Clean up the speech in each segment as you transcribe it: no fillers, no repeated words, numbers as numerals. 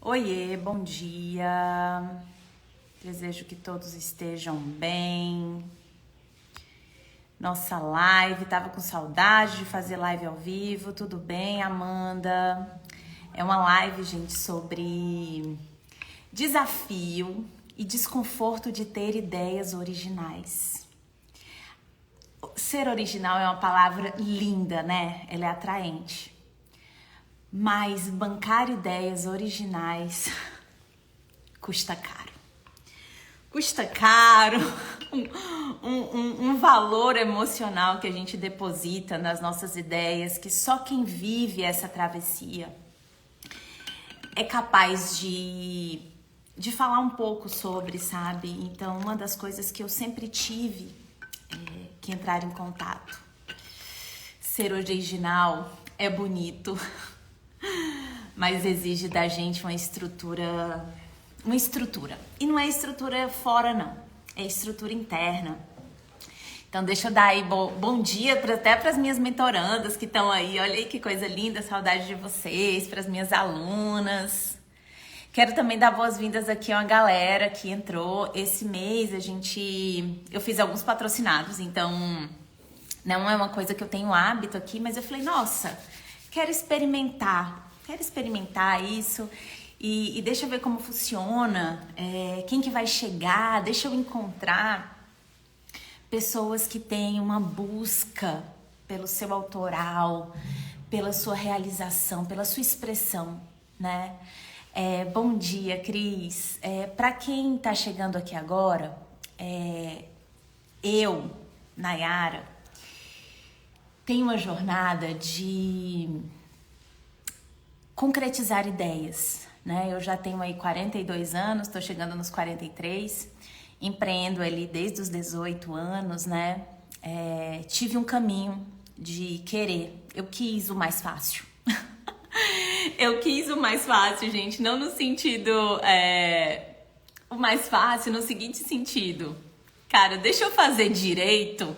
Oiê, bom dia. Desejo que todos estejam bem. Nossa live, tava com saudade de fazer live ao vivo. Tudo bem, Amanda? É uma live, gente, sobre desafio e desconforto de ter ideias originais. Ser original é uma palavra linda, né? Ela é atraente. Mas bancar ideias originais custa caro. Custa caro, um valor emocional que a gente deposita nas nossas ideias, que só quem vive essa travessia é capaz de falar um pouco sobre, sabe? Então, uma das coisas que eu sempre tive que entrar em contato. Ser original é bonito, mas exige da gente uma estrutura. E não é estrutura fora, não. É estrutura interna. Então, deixa eu dar aí bom dia até para as minhas mentorandas que estão aí. Olha aí que coisa linda, saudade de vocês, para as minhas alunas. Quero também dar boas-vindas aqui a uma galera que entrou esse mês. Eu fiz alguns patrocinados, então não é uma coisa que eu tenho hábito aqui, mas eu falei, nossa, quero experimentar isso e deixa eu ver como funciona, quem que vai chegar, deixa eu encontrar pessoas que têm uma busca pelo seu autoral, pela sua realização, pela sua expressão, né? Bom dia, Cris. Para quem tá chegando aqui agora, eu, Nayara, tenho uma jornada de concretizar ideias, né? Eu já tenho aí 42 anos, estou chegando nos 43, empreendo ali desde os 18 anos, né? Tive um caminho de querer, eu quis o mais fácil. Eu quis o mais fácil, gente, não no sentido, o mais fácil, no seguinte sentido. Cara, deixa eu fazer direito,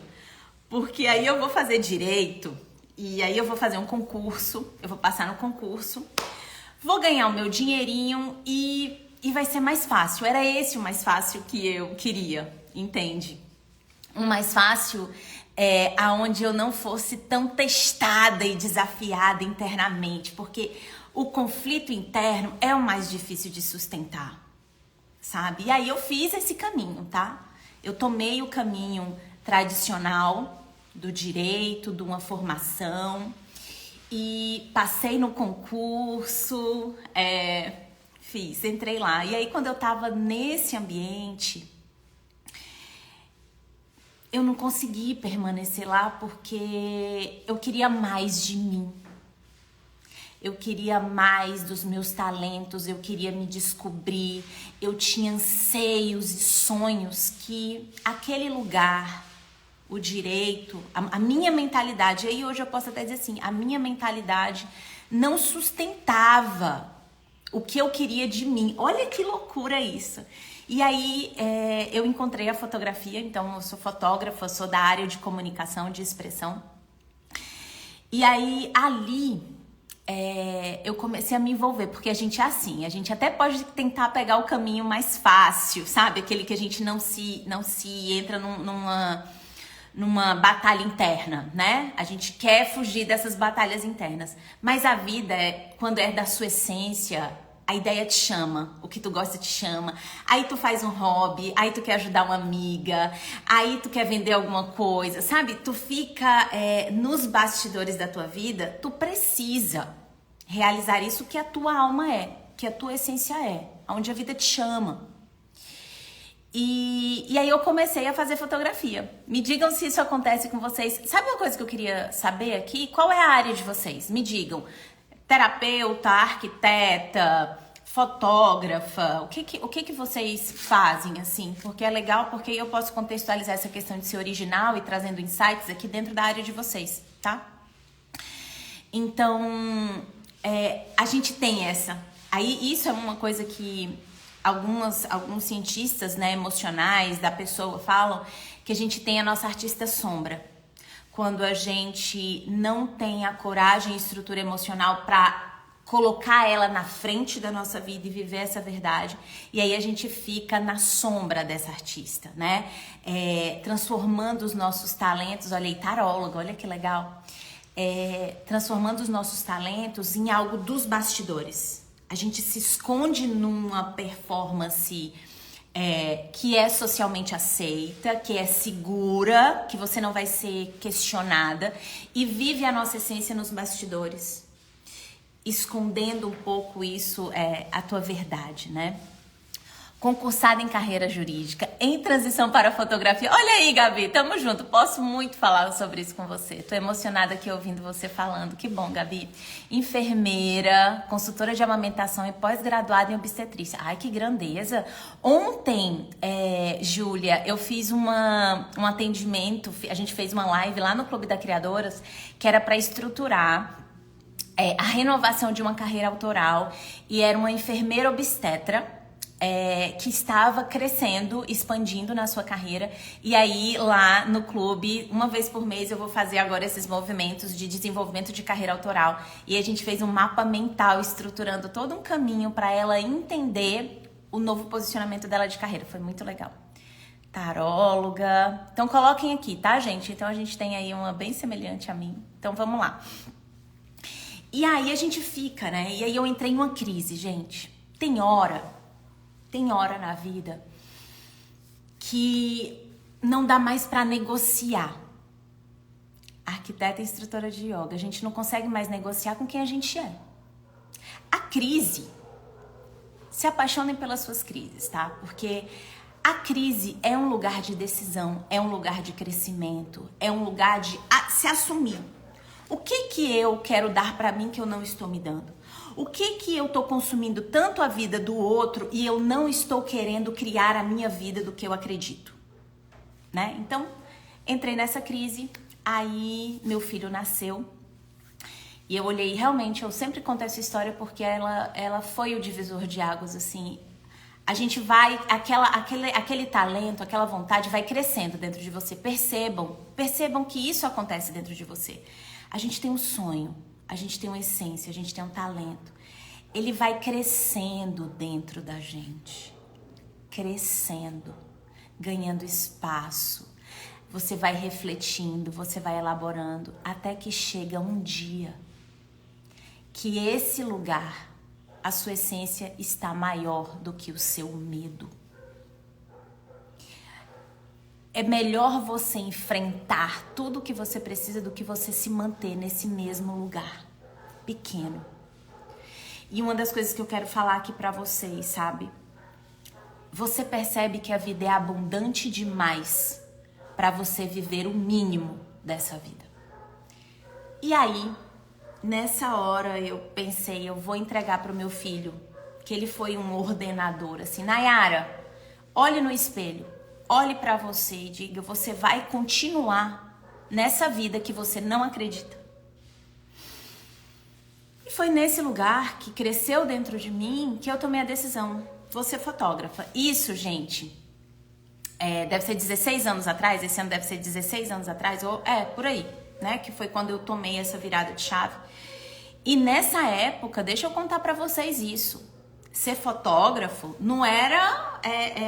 porque aí eu vou fazer direito e aí eu vou fazer um concurso, eu vou passar no concurso, vou ganhar o meu dinheirinho e vai ser mais fácil. Era esse o mais fácil que eu queria, entende? Um mais fácil aonde eu não fosse tão testada e desafiada internamente, porque o conflito interno é o mais difícil de sustentar, sabe? E aí eu fiz esse caminho, tá? Eu tomei o caminho tradicional do direito, de uma formação e passei no concurso, entrei lá. E aí quando eu tava nesse ambiente, eu não consegui permanecer lá porque eu queria mais de mim. Eu queria mais dos meus talentos, eu queria me descobrir, eu tinha anseios e sonhos que aquele lugar, o direito, a minha mentalidade, aí hoje eu posso até dizer assim, a minha mentalidade não sustentava o que eu queria de mim. Olha que loucura isso. E aí eu encontrei a fotografia, então eu sou fotógrafa, sou da área de comunicação, de expressão. E aí ali eu comecei a me envolver, porque a gente é assim, a gente até pode tentar pegar o caminho mais fácil, sabe? Aquele que a gente não se entra numa batalha interna, né? A gente quer fugir dessas batalhas internas. Mas a vida, quando é da sua essência, a ideia te chama, o que tu gosta te chama. Aí tu faz um hobby, aí tu quer ajudar uma amiga, aí tu quer vender alguma coisa, sabe? Tu fica nos bastidores da tua vida, tu precisa realizar isso que a tua alma que a tua essência onde a vida te chama. E aí eu comecei a fazer fotografia. Me digam se isso acontece com vocês. Sabe uma coisa que eu queria saber aqui? Qual é a área de vocês? Me digam. Terapeuta, arquiteta, fotógrafa, o que vocês fazem, assim? Porque é legal, porque eu posso contextualizar essa questão de ser original e trazendo insights aqui dentro da área de vocês, tá? Então, a gente tem essa. Aí, isso é uma coisa que alguns cientistas, né, emocionais da pessoa falam, que a gente tem a nossa artista sombra. Quando a gente não tem a coragem e estrutura emocional para colocar ela na frente da nossa vida e viver essa verdade. E aí a gente fica na sombra dessa artista, né? Transformando os nossos talentos, olha aí, taróloga, olha que legal. Transformando os nossos talentos em algo dos bastidores. A gente se esconde numa performance que é socialmente aceita, que é segura, que você não vai ser questionada, e vive a nossa essência nos bastidores, escondendo um pouco isso, a tua verdade, né? Concursada em carreira jurídica, em transição para a fotografia. Olha aí, Gabi, tamo junto. Posso muito falar sobre isso com você. Tô emocionada aqui ouvindo você falando. Que bom, Gabi. Enfermeira, consultora de amamentação e pós-graduada em obstetrícia. Ai, que grandeza. Ontem, Júlia, eu fiz um atendimento, a gente fez uma live lá no Clube da Criadoras, que era para estruturar a renovação de uma carreira autoral, e era uma enfermeira obstetra que estava crescendo, expandindo na sua carreira. E aí lá no clube, uma vez por mês, eu vou fazer agora esses movimentos de desenvolvimento de carreira autoral, e a gente fez um mapa mental estruturando todo um caminho para ela entender o novo posicionamento dela de carreira. Foi muito legal. Taróloga. Então coloquem aqui, tá, gente? Então a gente tem aí uma bem semelhante a mim. Então vamos lá. E aí a gente fica, né? E aí eu entrei em uma crise, gente. Tem hora na vida que não dá mais pra negociar. Arquiteta e instrutora de yoga, a gente não consegue mais negociar com quem a gente é. A crise, se apaixonem pelas suas crises, tá? Porque a crise é um lugar de decisão, é um lugar de crescimento, é um lugar de se assumir. O que eu quero dar pra mim que eu não estou me dando? O que eu tô consumindo tanto a vida do outro e eu não estou querendo criar a minha vida do que eu acredito, né? Então, entrei nessa crise, aí meu filho nasceu e eu olhei, realmente, eu sempre conto essa história porque ela foi o divisor de águas, assim. A gente vai, aquele talento, aquela vontade vai crescendo dentro de você. Percebam que isso acontece dentro de você. A gente tem um sonho, a gente tem uma essência, a gente tem um talento. Ele vai crescendo dentro da gente. Crescendo, ganhando espaço. Você vai refletindo, você vai elaborando, até que chega um dia que esse lugar, a sua essência está maior do que o seu medo. É melhor você enfrentar tudo o que você precisa do que você se manter nesse mesmo lugar pequeno. E uma das coisas que eu quero falar aqui pra vocês, sabe? Você percebe que a vida é abundante demais pra você viver o mínimo dessa vida. E aí, nessa hora eu pensei, eu vou entregar pro meu filho, que ele foi um ordenador, assim, Nayara, olhe no espelho. Olhe pra você e diga, você vai continuar nessa vida que você não acredita. E foi nesse lugar que cresceu dentro de mim que eu tomei a decisão. Vou ser fotógrafa. Isso, gente, deve ser 16 anos atrás, esse ano deve ser 16 anos atrás, ou por aí, né? Que foi quando eu tomei essa virada de chave. E nessa época, deixa eu contar pra vocês isso. Ser fotógrafo não era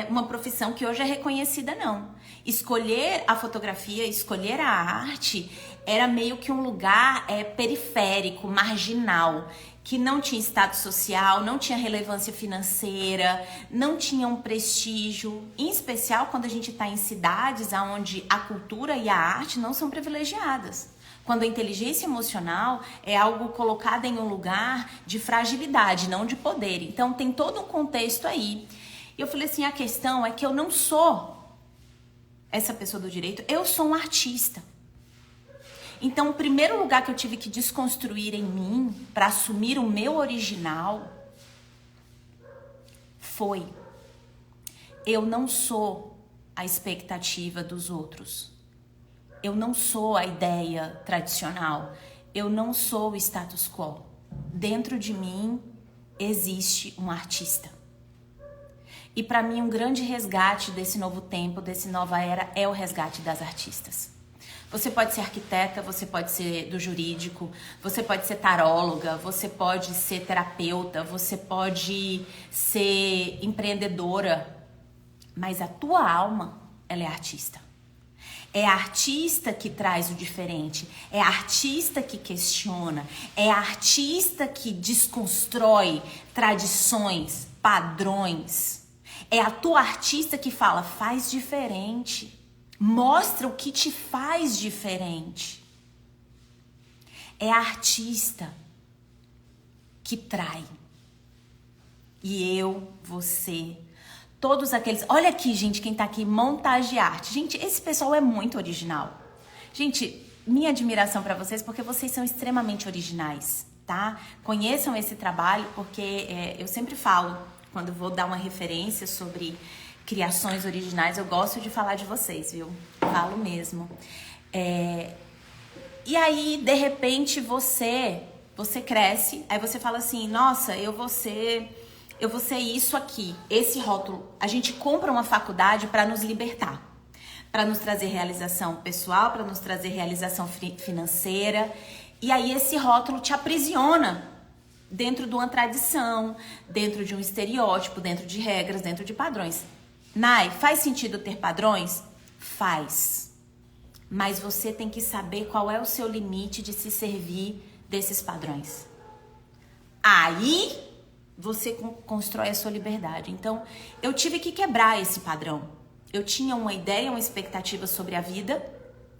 uma profissão que hoje é reconhecida, não. Escolher a fotografia, escolher a arte, era meio que um lugar periférico, marginal, que não tinha status social, não tinha relevância financeira, não tinha um prestígio, em especial quando a gente está em cidades onde a cultura e a arte não são privilegiadas. Quando a inteligência emocional é algo colocado em um lugar de fragilidade, não de poder. Então tem todo um contexto aí. E eu falei assim, a questão é que eu não sou essa pessoa do direito, eu sou um artista. Então o primeiro lugar que eu tive que desconstruir em mim para assumir o meu original foi: eu não sou a expectativa dos outros. Eu não sou a ideia tradicional. Eu não sou o status quo. Dentro de mim existe um artista. E para mim um grande resgate desse novo tempo, desse nova era, é o resgate das artistas. Você pode ser arquiteta, você pode ser do jurídico, você pode ser taróloga, você pode ser terapeuta, você pode ser empreendedora, mas a tua alma, ela é artista. É a artista que traz o diferente, é a artista que questiona, é a artista que desconstrói tradições, padrões. É a tua artista que fala, faz diferente, mostra o que te faz diferente. É a artista que trai. E eu, você, todos aqueles... Olha aqui, gente, quem tá aqui, montagem de arte. Gente, esse pessoal é muito original. Gente, minha admiração pra vocês, porque vocês são extremamente originais, tá? Conheçam esse trabalho, porque eu sempre falo, quando vou dar uma referência sobre criações originais, eu gosto de falar de vocês, viu? Falo mesmo. E aí, de repente, você cresce, aí você fala assim, nossa, eu vou ser isso aqui, esse rótulo. A gente compra uma faculdade para nos libertar, para nos trazer realização pessoal, para nos trazer realização financeira. E aí esse rótulo te aprisiona dentro de uma tradição, dentro de um estereótipo, dentro de regras, dentro de padrões. Nai, faz sentido ter padrões? Faz. Mas você tem que saber qual é o seu limite de se servir desses padrões. Aí você constrói a sua liberdade. Então, eu tive que quebrar esse padrão. Eu tinha uma ideia, uma expectativa sobre a vida,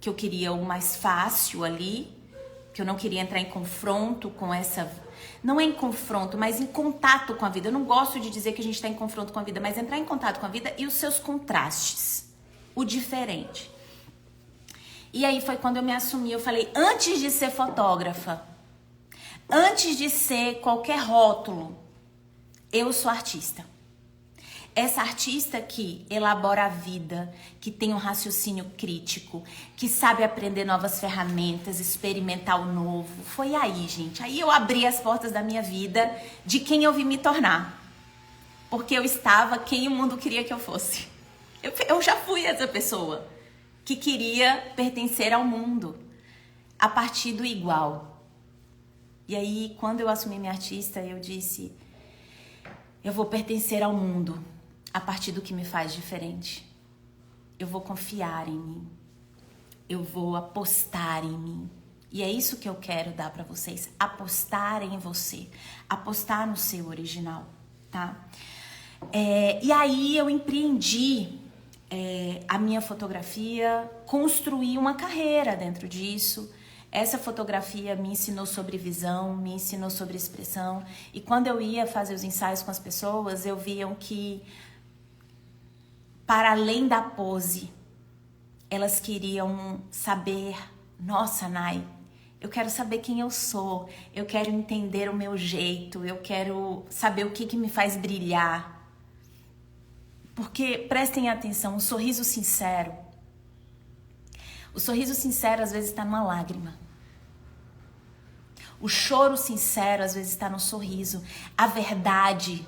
que eu queria o mais fácil ali, que eu não queria entrar em confronto com essa... Não é em confronto, mas em contato com a vida. Eu não gosto de dizer que a gente está em confronto com a vida, mas entrar em contato com a vida e os seus contrastes, o diferente. E aí foi quando eu me assumi, eu falei, antes de ser fotógrafa, antes de ser qualquer rótulo, eu sou artista. Essa artista que elabora a vida, que tem um raciocínio crítico, que sabe aprender novas ferramentas, experimentar o novo. Foi aí, gente. Aí eu abri as portas da minha vida de quem eu vim me tornar. Porque eu estava quem o mundo queria que eu fosse. Eu já fui essa pessoa que queria pertencer ao mundo a partir do igual. E aí, quando eu assumi minha artista, eu disse... Eu vou pertencer ao mundo a partir do que me faz diferente. Eu vou confiar em mim. Eu vou apostar em mim. E é isso que eu quero dar para vocês. Apostar em você. Apostar no seu original, tá? E aí eu empreendi a minha fotografia, construí uma carreira dentro disso. Essa fotografia me ensinou sobre visão, me ensinou sobre expressão. E quando eu ia fazer os ensaios com as pessoas, eu via que, para além da pose, elas queriam saber, nossa, Nai, eu quero saber quem eu sou, eu quero entender o meu jeito, eu quero saber o que me faz brilhar. Porque, prestem atenção, um sorriso sincero, o sorriso sincero às vezes está numa lágrima. O choro sincero às vezes está no sorriso. A verdade,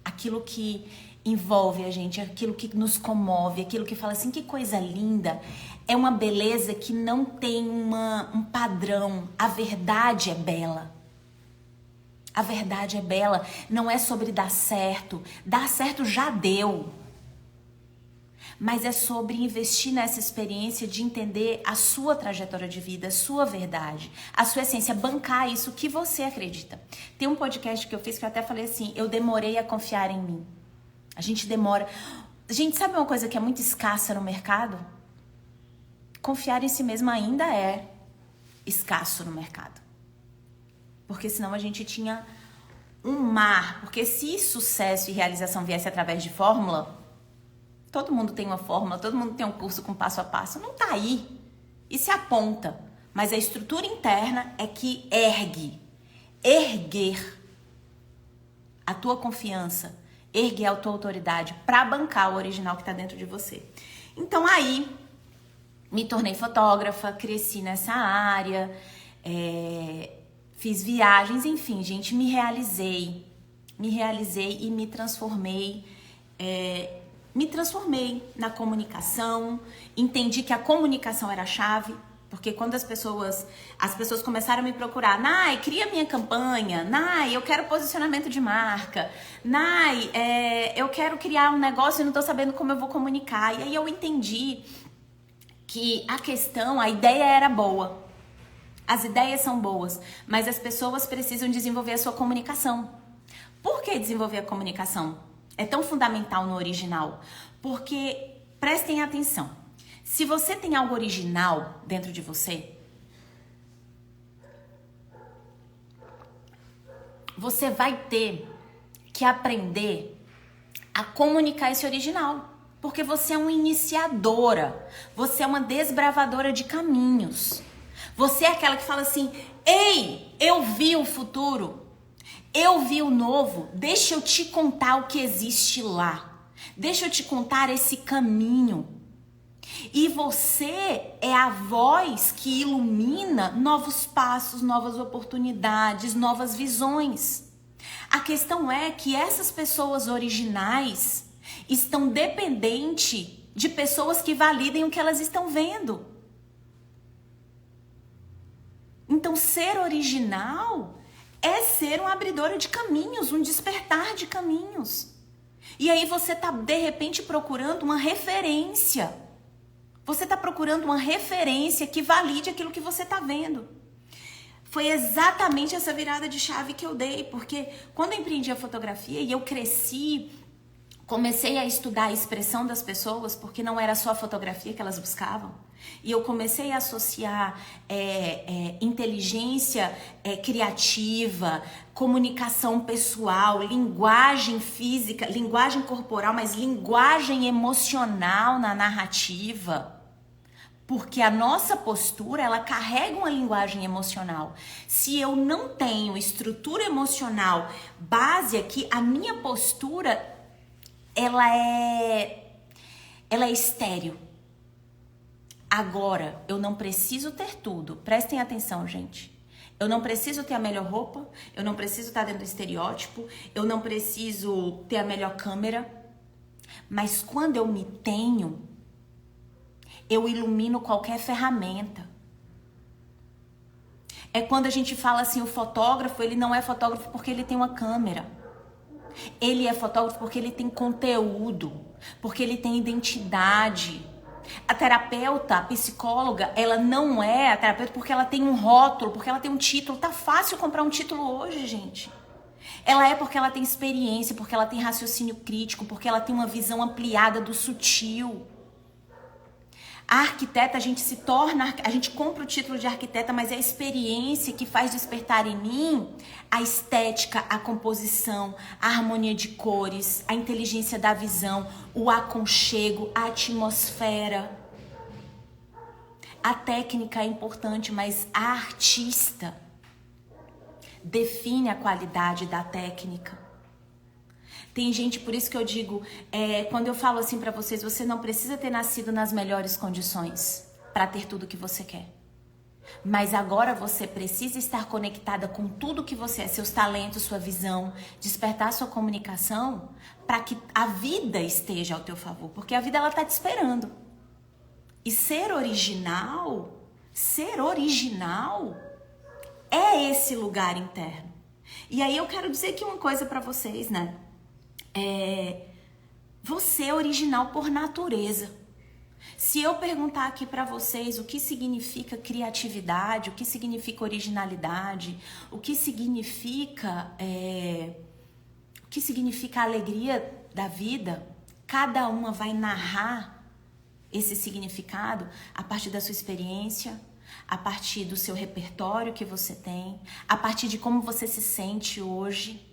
aquilo que envolve a gente, aquilo que nos comove, aquilo que fala assim, que coisa linda, é uma beleza que não tem um padrão. A verdade é bela. A verdade é bela. Não é sobre dar certo. Dar certo já deu. Mas é sobre investir nessa experiência de entender a sua trajetória de vida, a sua verdade, a sua essência, bancar isso que você acredita. Tem um podcast que eu fiz que eu até falei assim, eu demorei a confiar em mim. A gente demora. Gente, sabe uma coisa que é muito escassa no mercado? Confiar em si mesmo ainda é escasso no mercado. Porque senão a gente tinha um mar. Porque se sucesso e realização viesse através de fórmula... Todo mundo tem uma fórmula, todo mundo tem um curso com passo a passo. Não tá aí. E se aponta. Mas a estrutura interna é que erguer a tua confiança, erguer a tua autoridade para bancar o original que tá dentro de você. Então aí, me tornei fotógrafa, cresci nessa área, fiz viagens, enfim, gente, me realizei e me transformei me transformei na comunicação, entendi que a comunicação era a chave, porque quando as pessoas começaram a me procurar, Nai, cria minha campanha, Nai, eu quero posicionamento de marca, Nai, eu quero criar um negócio e não tô sabendo como eu vou comunicar. E aí eu entendi que a ideia era boa, as ideias são boas, mas as pessoas precisam desenvolver a sua comunicação. Por que desenvolver a comunicação é tão fundamental no original? Porque, prestem atenção, se você tem algo original dentro de você, você vai ter que aprender a comunicar esse original. Porque você é uma iniciadora, você é uma desbravadora de caminhos. Você é aquela que fala assim, ei, eu vi o futuro, eu vi o novo, deixa eu te contar o que existe lá. Deixa eu te contar esse caminho. E você é a voz que ilumina novos passos, novas oportunidades, novas visões. A questão é que essas pessoas originais estão dependentes de pessoas que validem o que elas estão vendo. Então, ser original é ser uma abridora de caminhos, um despertar de caminhos. E aí você está, de repente, procurando uma referência. Você está procurando uma referência que valide aquilo que você está vendo. Foi exatamente essa virada de chave que eu dei, porque quando eu empreendi a fotografia e eu cresci, comecei a estudar a expressão das pessoas, porque não era só a fotografia que elas buscavam. E eu comecei a associar inteligência criativa, comunicação pessoal, linguagem física, linguagem corporal, mas linguagem emocional na narrativa. Porque a nossa postura, ela carrega uma linguagem emocional. Se eu não tenho estrutura emocional base aqui, a minha postura ela é estéril. Agora, eu não preciso ter tudo. Prestem atenção, gente. Eu não preciso ter a melhor roupa, eu não preciso estar dentro do estereótipo, eu não preciso ter a melhor câmera. Mas quando eu me tenho, eu ilumino qualquer ferramenta. É quando a gente fala assim, o fotógrafo, ele não é fotógrafo porque ele tem uma câmera. Ele é fotógrafo porque ele tem conteúdo, porque ele tem identidade. A terapeuta, a psicóloga, ela não é a terapeuta porque ela tem um rótulo, porque ela tem um título. Tá fácil comprar um título hoje, gente. Ela é porque ela tem experiência, porque ela tem raciocínio crítico, porque ela tem uma visão ampliada do sutil. A arquiteta, a gente compra o título de arquiteta, mas é a experiência que faz despertar em mim a estética, a composição, a harmonia de cores, a inteligência da visão, o aconchego, a atmosfera. A técnica é importante, mas a artista define a qualidade da técnica. Tem gente, por isso que eu digo, quando eu falo assim pra vocês, você não precisa ter nascido nas melhores condições pra ter tudo que você quer. Mas agora você precisa estar conectada com tudo que você é, seus talentos, sua visão, despertar sua comunicação para que a vida esteja ao teu favor, porque a vida ela tá te esperando. E ser original é esse lugar interno. E aí eu quero dizer aqui uma coisa pra vocês, né? Você é original por natureza. Se eu perguntar aqui para vocês o que significa criatividade, o que significa originalidade, o que significa a alegria da vida, cada uma vai narrar esse significado a partir da sua experiência, a partir do seu repertório que você tem, a partir de como você se sente hoje.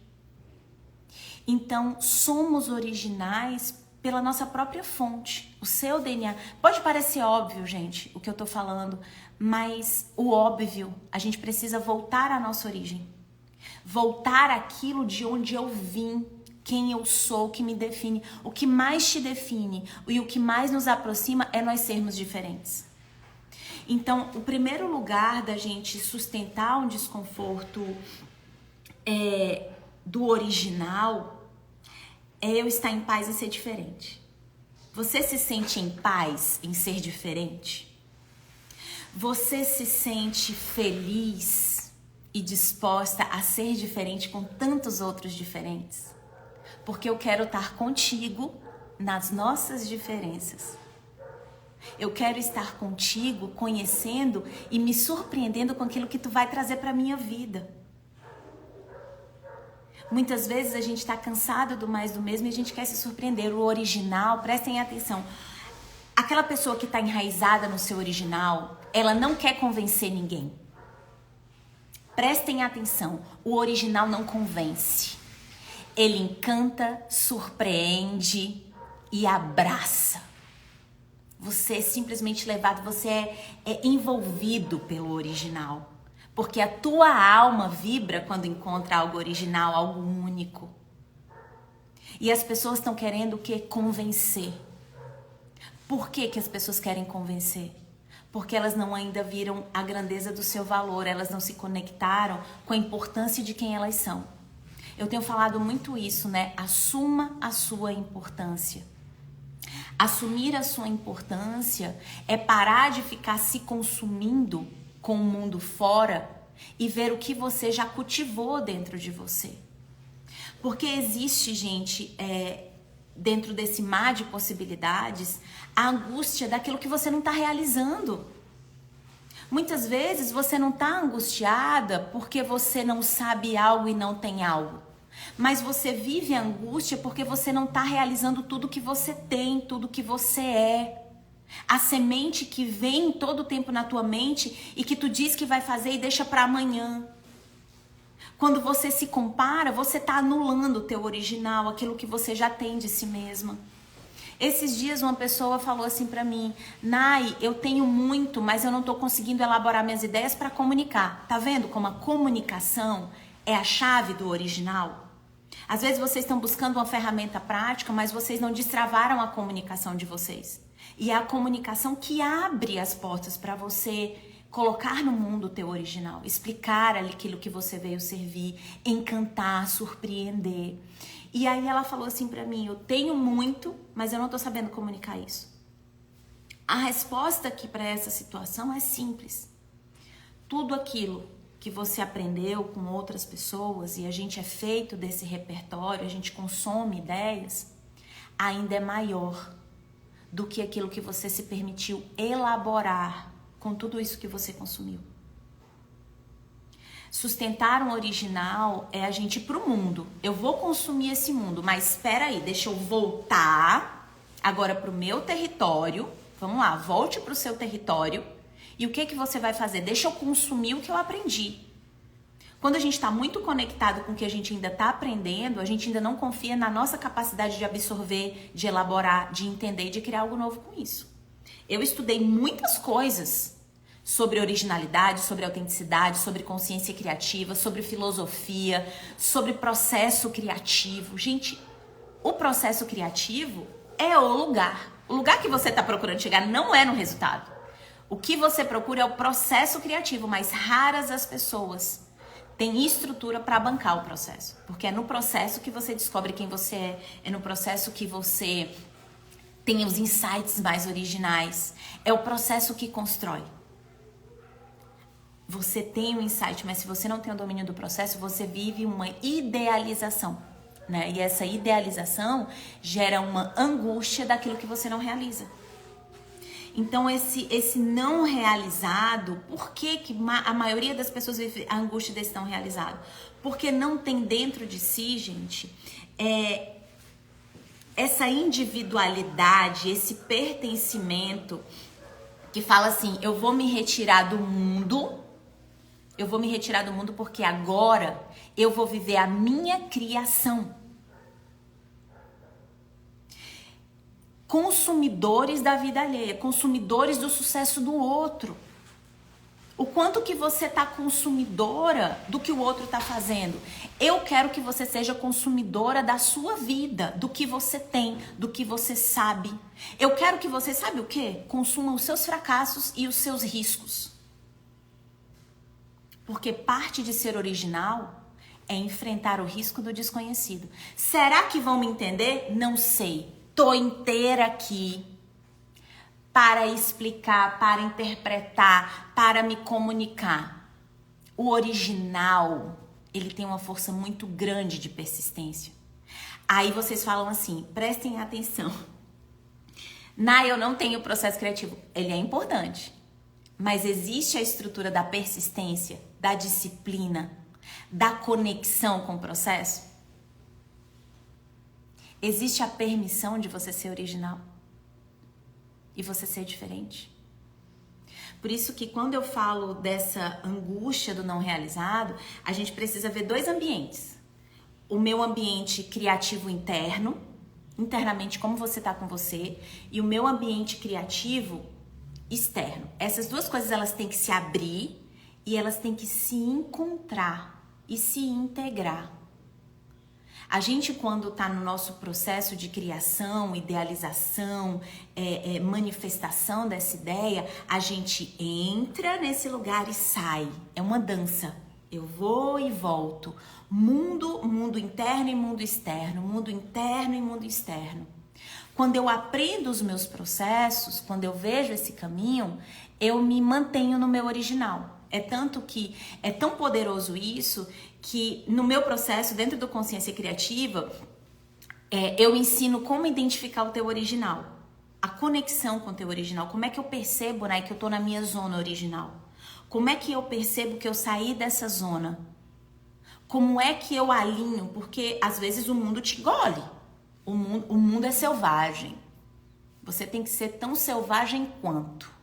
Então, somos originais pela nossa própria fonte, o seu DNA. Pode parecer óbvio, gente, o que eu tô falando, mas o óbvio, a gente precisa voltar à nossa origem. Voltar àquilo de onde eu vim, quem eu sou, o que me define. O que mais te define e o que mais nos aproxima é nós sermos diferentes. Então, o primeiro lugar da gente sustentar um desconforto do original é eu estar em paz e ser diferente. Você se sente em paz em ser diferente? Você se sente feliz e disposta a ser diferente com tantos outros diferentes? Porque eu quero estar contigo nas nossas diferenças. Eu quero estar contigo, conhecendo e me surpreendendo com aquilo que tu vai trazer para minha vida. Muitas vezes a gente está cansado do mais do mesmo e a gente quer se surpreender. O original, prestem atenção. Aquela pessoa que está enraizada no seu original, ela não quer convencer ninguém. Prestem atenção. O original não convence. Ele encanta, surpreende e abraça. Você é simplesmente levado, você é envolvido pelo original. Porque a tua alma vibra quando encontra algo original, algo único. E as pessoas estão querendo o quê? Convencer. Por que as pessoas querem convencer? Porque elas não ainda viram a grandeza do seu valor, elas não se conectaram com a importância de quem elas são. Eu tenho falado muito isso, né? Assuma a sua importância. Assumir a sua importância é parar de ficar se consumindo com o mundo fora e ver o que você já cultivou dentro de você. Porque existe, gente, dentro desse mar de possibilidades, a angústia daquilo que você não está realizando. Muitas vezes você não está angustiada porque você não sabe algo e não tem algo. Mas você vive a angústia porque você não está realizando tudo que você tem, tudo que você é. A semente que vem todo o tempo na tua mente e que tu diz que vai fazer e deixa para amanhã. Quando você se compara, você está anulando o teu original, aquilo que você já tem de si mesma. Esses dias uma pessoa falou assim para mim: Nai, eu tenho muito, mas eu não estou conseguindo elaborar minhas ideias para comunicar. Tá vendo como a comunicação é a chave do original? Às vezes vocês estão buscando uma ferramenta prática, mas vocês não destravaram a comunicação de vocês. E é a comunicação que abre as portas para você colocar no mundo o teu original, explicar aquilo que você veio servir, encantar, surpreender. E aí ela falou assim para mim: eu tenho muito, mas eu não tô sabendo comunicar isso. A resposta aqui para essa situação é simples. Tudo aquilo que você aprendeu com outras pessoas, e a gente é feito desse repertório, a gente consome ideias, ainda é maior do que aquilo que você se permitiu elaborar com tudo isso que você consumiu. Sustentar um original é a gente ir pro mundo. Eu vou consumir esse mundo, mas espera aí, deixa eu voltar agora pro meu território. Vamos lá, volte pro seu território. E o que você vai fazer? Deixa eu consumir o que eu aprendi. Quando a gente está muito conectado com o que a gente ainda está aprendendo, a gente ainda não confia na nossa capacidade de absorver, de elaborar, de entender, de criar algo novo com isso. Eu estudei muitas coisas sobre originalidade, sobre autenticidade, sobre consciência criativa, sobre filosofia, sobre processo criativo. Gente, o processo criativo é o lugar. O lugar que você está procurando chegar não é no resultado. O que você procura é o processo criativo, mas raras as pessoas têm estrutura para bancar o processo. Porque é no processo que você descobre quem você é no processo que você tem os insights mais originais, é o processo que constrói. Você tem um insight, mas se você não tem o domínio do processo, você vive uma idealização, né? E essa idealização gera uma angústia daquilo que você não realiza. Então, esse não realizado, por que a maioria das pessoas vive a angústia desse não realizado? Porque não tem dentro de si, gente, essa individualidade, esse pertencimento que fala assim: eu vou me retirar do mundo, porque agora eu vou viver a minha criação. Consumidores da vida alheia, consumidores do sucesso do outro. O quanto que você tá consumidora do que o outro tá fazendo. Eu quero que você seja consumidora da sua vida, do que você tem, do que você sabe. Eu quero que você, sabe o quê? Consuma os seus fracassos e os seus riscos. Porque parte de ser original é enfrentar o risco do desconhecido. Será que vão me entender? Não sei. tô inteira aqui para explicar, para interpretar, para me comunicar. O original, ele tem uma força muito grande de persistência. Aí vocês falam assim, prestem atenção. Eu não tenho processo criativo. Ele é importante, mas existe a estrutura da persistência, da disciplina, da conexão com o processo? Existe a permissão de você ser original e você ser diferente? Por isso que quando eu falo dessa angústia do não realizado, a gente precisa ver dois ambientes. O meu ambiente criativo interno, internamente como você tá com você, e o meu ambiente criativo externo. Essas duas coisas, elas têm que se abrir e elas têm que se encontrar e se integrar. A gente, quando tá no nosso processo de criação, idealização, manifestação dessa ideia, a gente entra nesse lugar e sai. É uma dança. Eu vou e volto. Mundo interno e mundo externo. Mundo interno e mundo externo. Quando eu aprendo os meus processos, quando eu vejo esse caminho, eu me mantenho no meu original. É tanto que é tão poderoso isso que no meu processo, dentro do Consciência Criativa, eu ensino como identificar o teu original. A conexão com o teu original. Como é que eu percebo, né, que eu tô na minha zona original? Como é que eu percebo que eu saí dessa zona? Como é que eu alinho? Porque às vezes o mundo te engole. O mundo é selvagem. Você tem que ser tão selvagem quanto.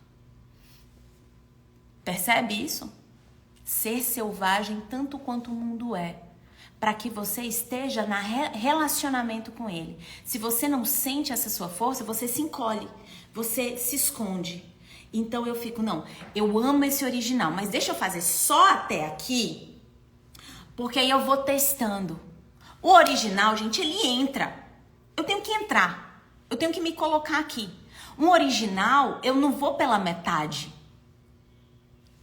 Percebe isso? Ser selvagem tanto quanto o mundo é. Para que você esteja na relacionamento com ele. Se você não sente essa sua força, você se encolhe. Você se esconde. Então eu fico, não, eu amo esse original, mas deixa eu fazer só até aqui, porque aí eu vou testando. O original, gente, ele entra. Eu tenho que entrar. Eu tenho que me colocar aqui. Um original, eu não vou pela metade.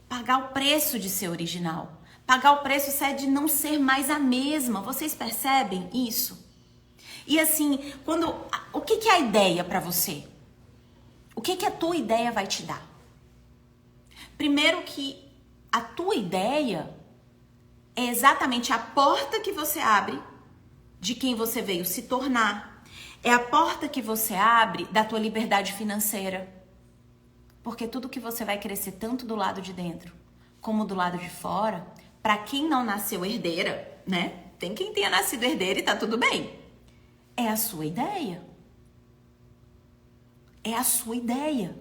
Pagar o preço de ser original. Pagar o preço é de não ser mais a mesma. Vocês percebem isso? E assim, o que é a ideia para você? O que a tua ideia vai te dar? Primeiro que a tua ideia é exatamente a porta que você abre de quem você veio se tornar. É a porta que você abre da tua liberdade financeira. Porque tudo que você vai crescer tanto do lado de dentro como do lado de fora, para quem não nasceu herdeira, né? Tem quem tenha nascido herdeira e tá tudo bem. É a sua ideia. É a sua ideia.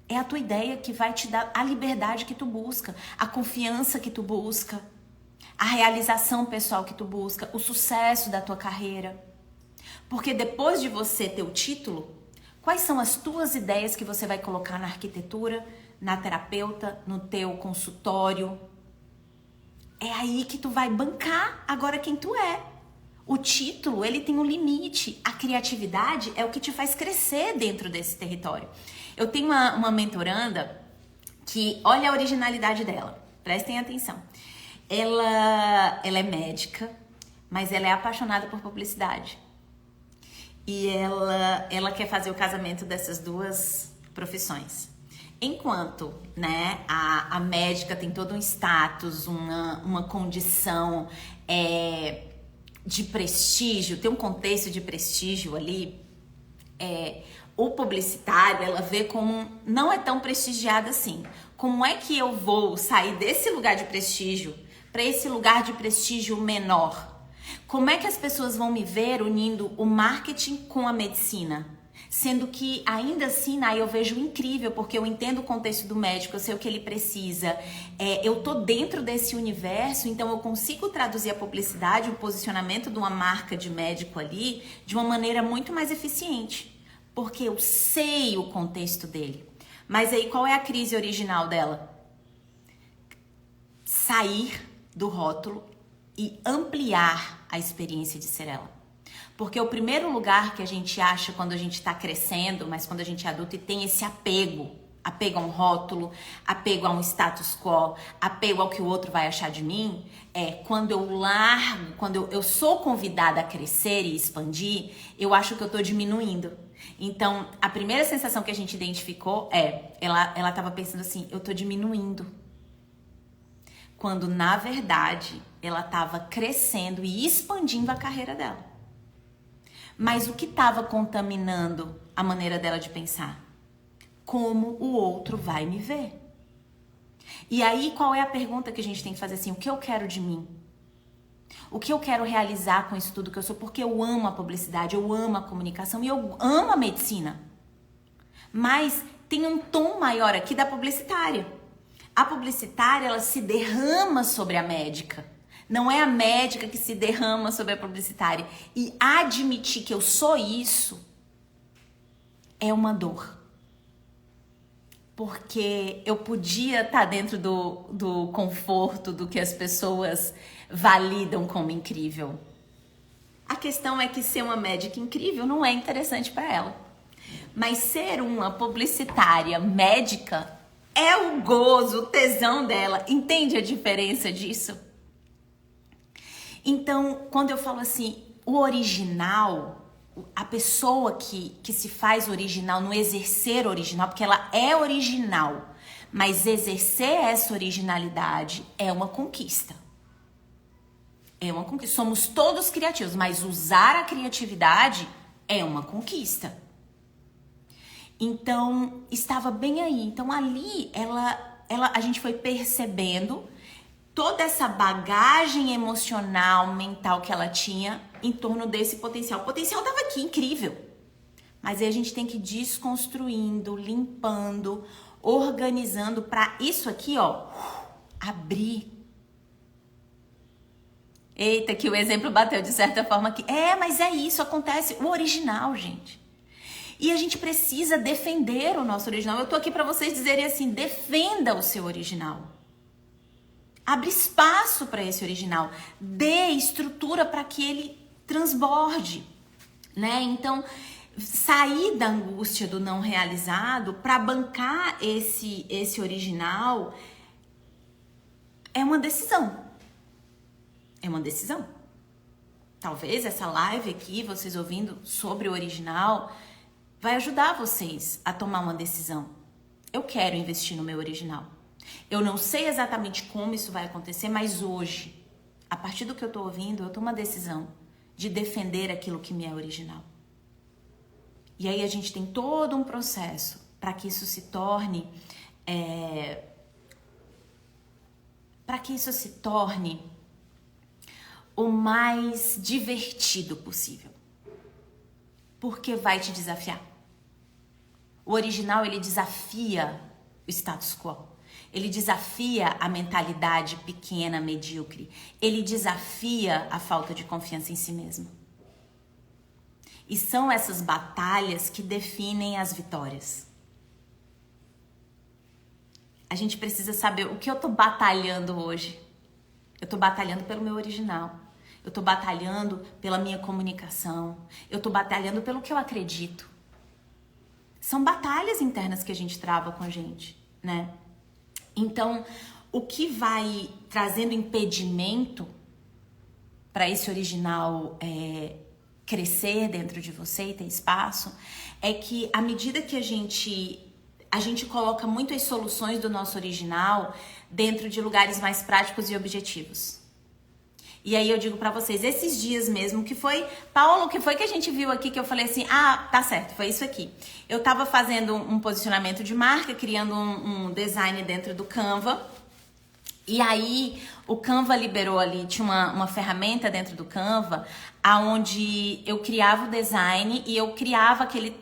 É a tua ideia que vai te dar a liberdade que tu busca, a confiança que tu busca, a realização pessoal que tu busca, o sucesso da tua carreira. Porque depois de você ter o título, quais são as tuas ideias que você vai colocar na arquitetura, na terapeuta, no teu consultório? É aí que tu vai bancar agora quem tu é. O título, ele tem um limite. A criatividade é o que te faz crescer dentro desse território. Eu tenho uma mentoranda que, olha a originalidade dela. Prestem atenção. Ela é médica, mas ela é apaixonada por publicidade. E ela quer fazer o casamento dessas duas profissões. Enquanto, né, a médica tem todo um status, uma condição de prestígio, tem um contexto de prestígio ali, o publicitário, ela vê como não é tão prestigiado assim. Como é que eu vou sair desse lugar de prestígio para esse lugar de prestígio menor? Como é que as pessoas vão me ver unindo o marketing com a medicina? Sendo que ainda assim, eu vejo incrível, porque eu entendo o contexto do médico, eu sei o que ele precisa, eu tô dentro desse universo, então eu consigo traduzir a publicidade, o posicionamento de uma marca de médico ali, de uma maneira muito mais eficiente, porque eu sei o contexto dele. Mas aí qual é a crise original dela? Sair do rótulo e ampliar a experiência de ser ela. Porque o primeiro lugar que a gente acha quando a gente está crescendo, mas quando a gente é adulto e tem esse apego apego a um rótulo, apego a um status quo, apego ao que o outro vai achar de mim, quando eu largo, quando eu sou convidada a crescer e expandir, eu acho que eu tô diminuindo. Então, a primeira sensação que a gente identificou ela tava pensando assim, eu tô diminuindo. Quando, na verdade, ela tava crescendo e expandindo a carreira dela. Mas o que tava contaminando a maneira dela de pensar? Como o outro vai me ver. E aí, qual é a pergunta que a gente tem que fazer assim? O que eu quero de mim? O que eu quero realizar com isso tudo que eu sou? Porque eu amo a publicidade, eu amo a comunicação e eu amo a medicina. Mas tem um tom maior aqui da publicitária. A publicitária, ela se derrama sobre a médica. Não é a médica que se derrama sobre a publicitária. E admitir que eu sou isso é uma dor. Porque eu podia estar dentro do conforto do que as pessoas validam como incrível. A questão é que ser uma médica incrível não é interessante para ela. Mas ser uma publicitária médica é o gozo, o tesão dela. Entende a diferença disso? Então, quando eu falo assim, o original, a pessoa que se faz original, no exercer original, porque ela é original, mas exercer essa originalidade é uma conquista. É uma conquista. Somos todos criativos, mas usar a criatividade é uma conquista. Então, estava bem aí. Então, ali, a gente foi percebendo toda essa bagagem emocional, mental que ela tinha em torno desse potencial. O potencial estava aqui, incrível. Mas aí a gente tem que ir desconstruindo, limpando, organizando para isso aqui, ó, abrir. Eita, que o exemplo bateu de certa forma aqui. Mas é isso, acontece. O original, gente. E a gente precisa defender o nosso original. Eu tô aqui para vocês dizerem assim, defenda o seu original. Abre espaço para esse original. Dê estrutura para que ele transborde, né? Então, sair da angústia do não realizado para bancar esse original é uma decisão. É uma decisão. Talvez essa live aqui, vocês ouvindo sobre o original, vai ajudar vocês a tomar uma decisão. Eu quero investir no meu original. Eu não sei exatamente como isso vai acontecer, mas hoje, a partir do que eu tô ouvindo, eu tomo uma decisão de defender aquilo que me é original. E aí a gente tem todo um processo para que isso se torne o mais divertido possível. Porque vai te desafiar. O original, ele desafia o status quo. Ele desafia a mentalidade pequena, medíocre. Ele desafia a falta de confiança em si mesmo. E são essas batalhas que definem as vitórias. A gente precisa saber o que eu tô batalhando hoje. Eu tô batalhando pelo meu original. Eu tô batalhando pela minha comunicação. Eu tô batalhando pelo que eu acredito. São batalhas internas que a gente trava com a gente, né? Então, o que vai trazendo impedimento para esse original crescer dentro de você e ter espaço, é que à medida que a gente coloca muito as soluções do nosso original dentro de lugares mais práticos e objetivos. E aí eu digo pra vocês, esses dias mesmo, Paulo, o que foi que a gente viu aqui que eu falei assim, tá certo, foi isso aqui. Eu tava fazendo um posicionamento de marca, criando um design dentro do Canva, e aí o Canva liberou ali, tinha uma ferramenta dentro do Canva, aonde eu criava o design e eu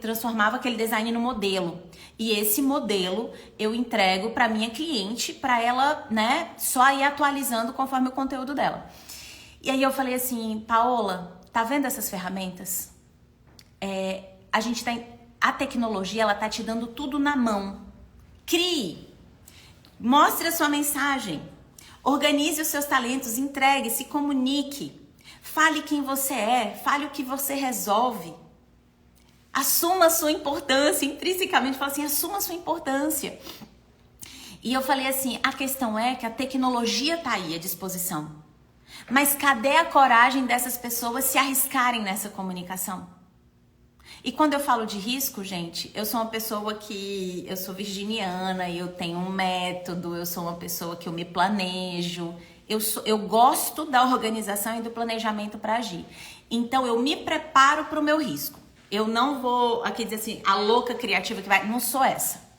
transformava aquele design no modelo. E esse modelo eu entrego pra minha cliente, pra ela, né, só ir atualizando conforme o conteúdo dela. E aí eu falei assim, Paola, tá vendo essas ferramentas? A tecnologia, ela tá te dando tudo na mão. Crie, mostre a sua mensagem, organize os seus talentos, entregue, se comunique, fale quem você é, fale o que você resolve. Assuma a sua importância, intrinsecamente fala assim, assuma a sua importância. E eu falei assim, a questão é que a tecnologia tá aí à disposição. Mas cadê a coragem dessas pessoas se arriscarem nessa comunicação? E quando eu falo de risco, gente, eu sou uma pessoa que... Eu sou virginiana, eu tenho um método, eu sou uma pessoa que eu me planejo. Eu gosto da organização e do planejamento para agir. Então, eu me preparo para o meu risco. Eu não vou aqui dizer assim, a louca criativa que vai... Não sou essa.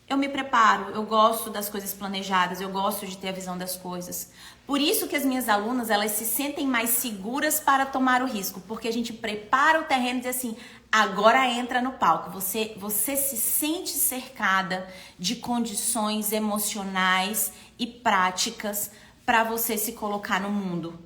Eu me preparo, eu gosto das coisas planejadas, eu gosto de ter a visão das coisas. Por isso que as minhas alunas, elas se sentem mais seguras para tomar o risco, porque a gente prepara o terreno e diz assim, agora entra no palco. Você se sente cercada de condições emocionais e práticas para você se colocar no mundo.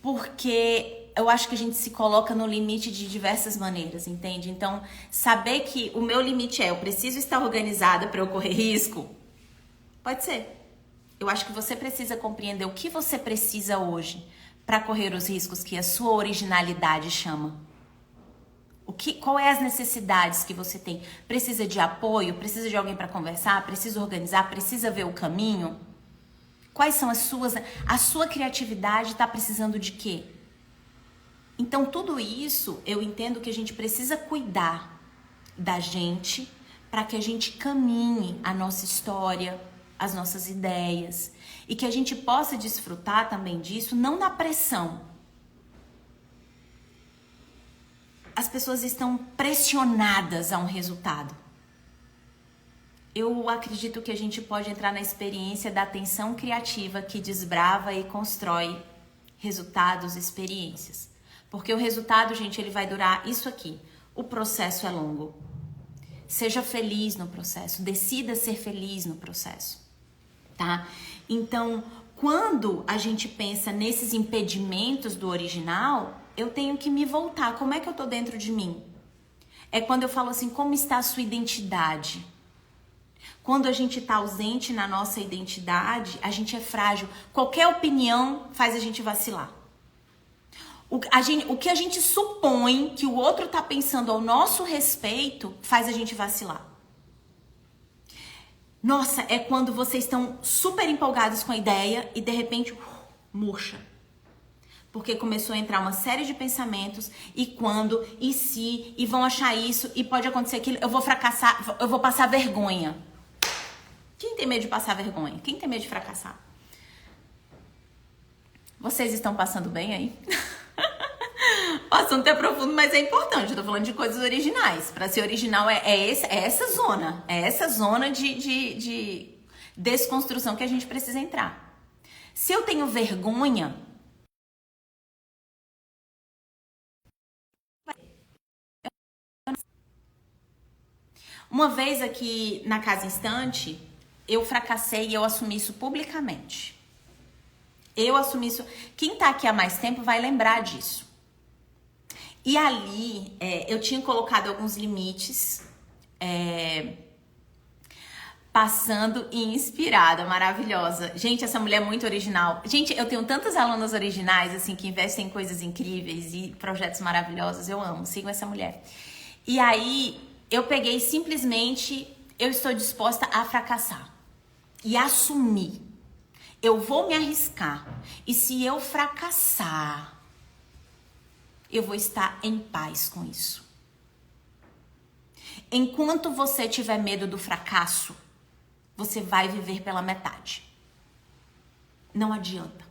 Porque eu acho que a gente se coloca no limite de diversas maneiras, entende? Então, saber que o meu limite eu preciso estar organizada para eu correr risco, pode ser. Eu acho que você precisa compreender o que você precisa hoje para correr os riscos que a sua originalidade chama. Qual é as necessidades que você tem? Precisa de apoio? Precisa de alguém para conversar? Precisa organizar? Precisa ver o caminho? Quais são as suas... A sua criatividade está precisando de quê? Então, tudo isso, eu entendo que a gente precisa cuidar da gente para que a gente caminhe a nossa história, as nossas ideias e que a gente possa desfrutar também disso, não na pressão. As pessoas estão pressionadas a um resultado. Eu acredito que a gente pode entrar na experiência da atenção criativa que desbrava e constrói resultados, experiências. Porque o resultado, gente, ele vai durar isso aqui. O processo é longo. Seja feliz no processo. Decida ser feliz no processo. Tá? Então, quando a gente pensa nesses impedimentos do original, eu tenho que me voltar. Como é que eu tô dentro de mim? É quando eu falo assim, como está a sua identidade? Quando a gente tá ausente na nossa identidade, a gente é frágil. Qualquer opinião faz a gente vacilar. O que a gente supõe que o outro tá pensando ao nosso respeito faz a gente vacilar. Nossa, é quando vocês estão super empolgados com a ideia e de repente murcha. Porque começou a entrar uma série de pensamentos e quando, e se, e vão achar isso, e pode acontecer aquilo, eu vou fracassar, eu vou passar vergonha. Quem tem medo de passar vergonha? Quem tem medo de fracassar? Vocês estão passando bem aí? O assunto é profundo, mas é importante. Eu tô falando de coisas originais. Para ser original é essa zona. É essa zona de desconstrução que a gente precisa entrar. Se eu tenho vergonha... Uma vez aqui na Casa Instante, eu fracassei e eu assumi isso publicamente. Eu assumi isso... Quem tá aqui há mais tempo vai lembrar disso. E ali, eu tinha colocado alguns limites, passando e inspirada, maravilhosa. Gente, essa mulher é muito original. Gente, eu tenho tantas alunas originais, assim, que investem em coisas incríveis e projetos maravilhosos. Eu amo, sigo essa mulher. E aí, eu peguei simplesmente, eu estou disposta a fracassar. E assumir. Eu vou me arriscar. E se eu fracassar... eu vou estar em paz com isso. Enquanto você tiver medo do fracasso, você vai viver pela metade. Não adianta.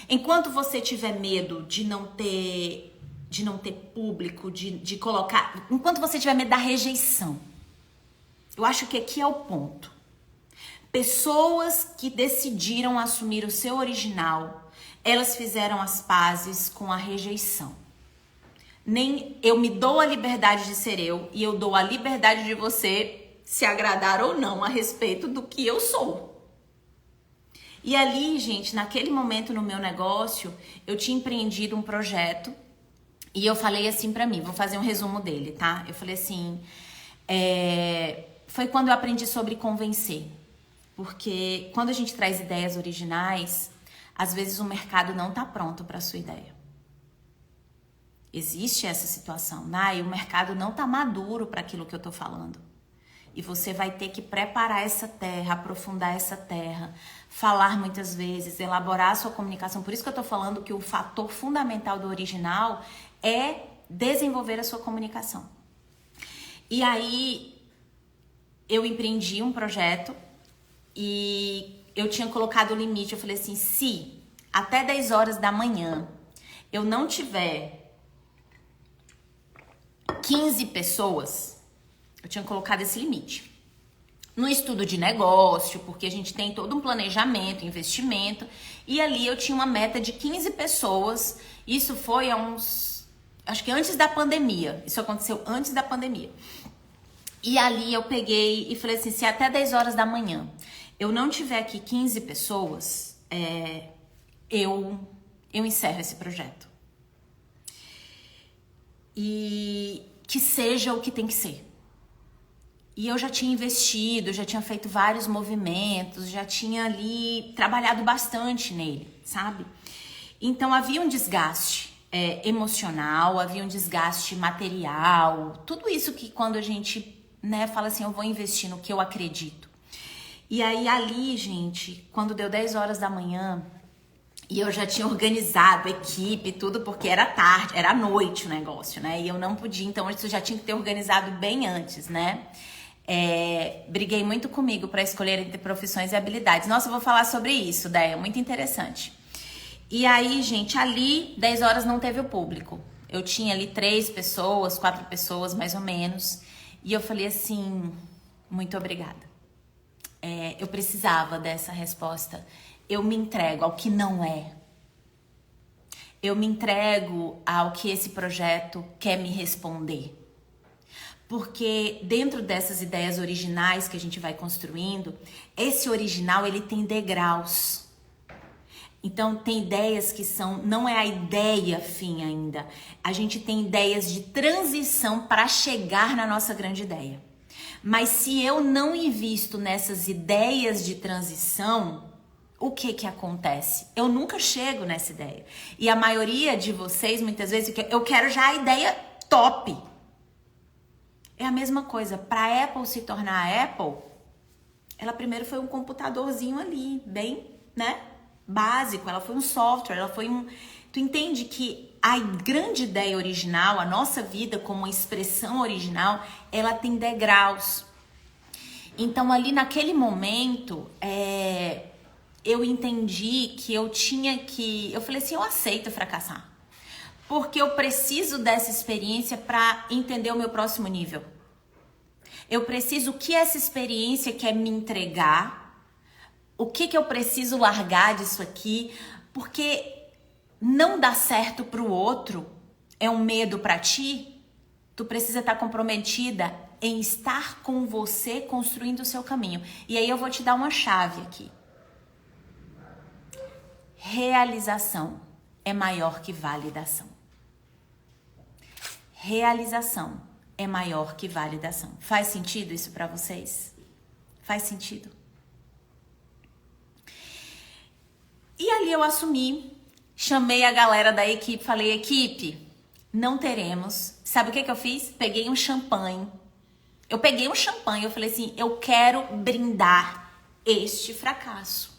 Enquanto você tiver medo de não ter público, de colocar... Enquanto você tiver medo da rejeição, eu acho que aqui é o ponto. Pessoas que decidiram assumir o seu original... elas fizeram as pazes com a rejeição. Nem eu me dou a liberdade de ser eu e eu dou a liberdade de você se agradar ou não a respeito do que eu sou. E ali, gente, naquele momento no meu negócio, eu tinha empreendido um projeto e eu falei assim pra mim, vou fazer um resumo dele, tá? Eu falei assim, foi quando eu aprendi sobre convencer. Porque quando a gente traz ideias originais... às vezes o mercado não está pronto para a sua ideia. Existe essa situação. Nai, o mercado não tá maduro para aquilo que eu tô falando. E você vai ter que preparar essa terra, aprofundar essa terra, falar muitas vezes, elaborar a sua comunicação. Por isso que eu tô falando que o fator fundamental do original é desenvolver a sua comunicação. E aí, eu empreendi um projeto e eu tinha colocado o limite. Eu falei assim, se até 10 horas da manhã eu não tiver 15 pessoas, eu tinha colocado esse limite. No estudo de negócio, porque a gente tem todo um planejamento, investimento, e ali eu tinha uma meta de 15 pessoas. Isso foi há uns... acho que antes da pandemia. Isso aconteceu antes da pandemia. E ali eu peguei e falei assim, se até 10 horas da manhã eu não tiver aqui 15 pessoas, eu encerro esse projeto. E que seja o que tem que ser. E eu já tinha investido, já tinha feito vários movimentos, já tinha ali trabalhado bastante nele, sabe? Então havia um desgaste emocional, havia um desgaste material, tudo isso que quando a gente, né, fala assim, eu vou investir no que eu acredito. E aí ali, gente, quando deu 10 horas da manhã, e eu já tinha organizado a equipe, tudo, porque era tarde, era noite o negócio, né? E eu não podia, então isso já tinha que ter organizado bem antes, né? Briguei muito comigo para escolher entre profissões e habilidades. Nossa, eu vou falar sobre isso, Déia, muito interessante. E aí, gente, ali, 10 horas não teve o público. Eu tinha ali 3 pessoas, 4 pessoas, mais ou menos. E eu falei assim, muito obrigada. Eu precisava dessa resposta. Eu me entrego ao que não é. Eu me entrego ao que esse projeto quer me responder. Porque dentro dessas ideias originais que a gente vai construindo, esse original ele tem degraus. Então tem ideias que não é a ideia fim ainda. A gente tem ideias de transição para chegar na nossa grande ideia. Mas se eu não invisto nessas ideias de transição, o que acontece? Eu nunca chego nessa ideia. E a maioria de vocês, muitas vezes, eu quero já a ideia top. É a mesma coisa. Para a Apple se tornar a Apple, ela primeiro foi um computadorzinho ali, bem, né, básico. Ela foi um software, ela foi um... Tu entende que a grande ideia original, a nossa vida como expressão original, ela tem degraus. Então ali naquele momento, eu entendi que eu tinha que... Eu falei assim, eu aceito fracassar. Porque eu preciso dessa experiência para entender o meu próximo nível. Eu preciso o que essa experiência quer me entregar. O que eu preciso largar disso aqui. Porque não dar certo para o outro é um medo para ti. Tu precisa estar comprometida em estar com você construindo o seu caminho. E aí eu vou te dar uma chave aqui. Realização é maior que validação. Realização é maior que validação. Faz sentido isso para vocês? Faz sentido? E ali eu assumi, chamei a galera da equipe, falei, equipe, não teremos. Sabe o que eu fiz? Peguei um champanhe. Eu peguei um champanhe, eu falei assim, eu quero brindar este fracasso.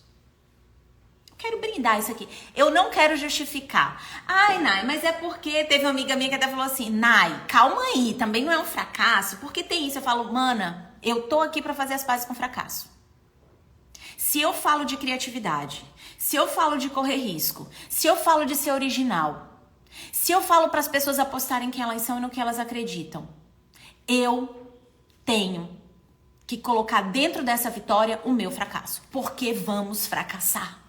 Quero brindar isso aqui. Eu não quero justificar. Ai, Nai, mas é porque teve uma amiga minha que até falou assim, Nai, calma aí, também não é um fracasso, porque tem isso. Eu falo, mana, eu tô aqui pra fazer as pazes com fracasso. Se eu falo de criatividade, se eu falo de correr risco, se eu falo de ser original, se eu falo para as pessoas apostarem quem elas são e no que elas acreditam, eu tenho que colocar dentro dessa vitória o meu fracasso. Porque vamos fracassar.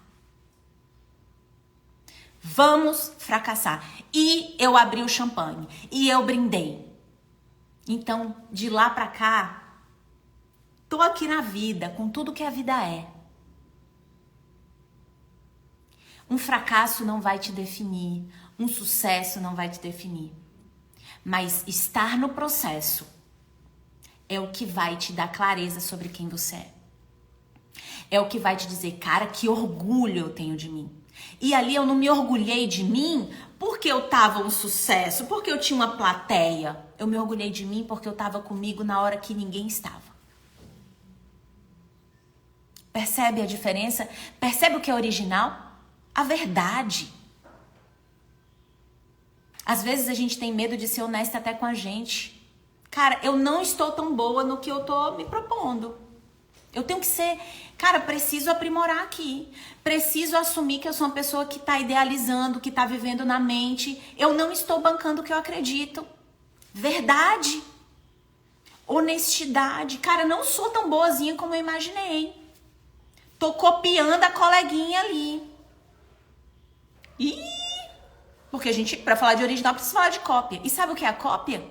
Vamos fracassar. E eu abri o champanhe. E eu brindei. Então, de lá pra cá, tô aqui na vida, com tudo que a vida é. Um fracasso não vai te definir. Um sucesso não vai te definir. Mas estar no processo é o que vai te dar clareza sobre quem você é. É o que vai te dizer, cara, que orgulho eu tenho de mim. E ali eu não me orgulhei de mim porque porque eu tava um sucesso, porque eu tinha uma plateia. Eu me orgulhei de mim porque eu tava comigo na hora que ninguém estava. Percebe a diferença? Percebe o que é original? A verdade. Às vezes a gente tem medo de ser honesta até com a gente. Cara, eu não estou tão boa no que eu tô me propondo. Eu tenho que ser... Cara, preciso aprimorar aqui. Preciso assumir que eu sou uma pessoa que tá idealizando, que tá vivendo na mente. Eu não estou bancando o que eu acredito. Verdade. Honestidade. Cara, não sou tão boazinha como eu imaginei. Tô copiando a coleguinha ali. Porque a gente, pra falar de original, precisa falar de cópia. E sabe o que é a cópia?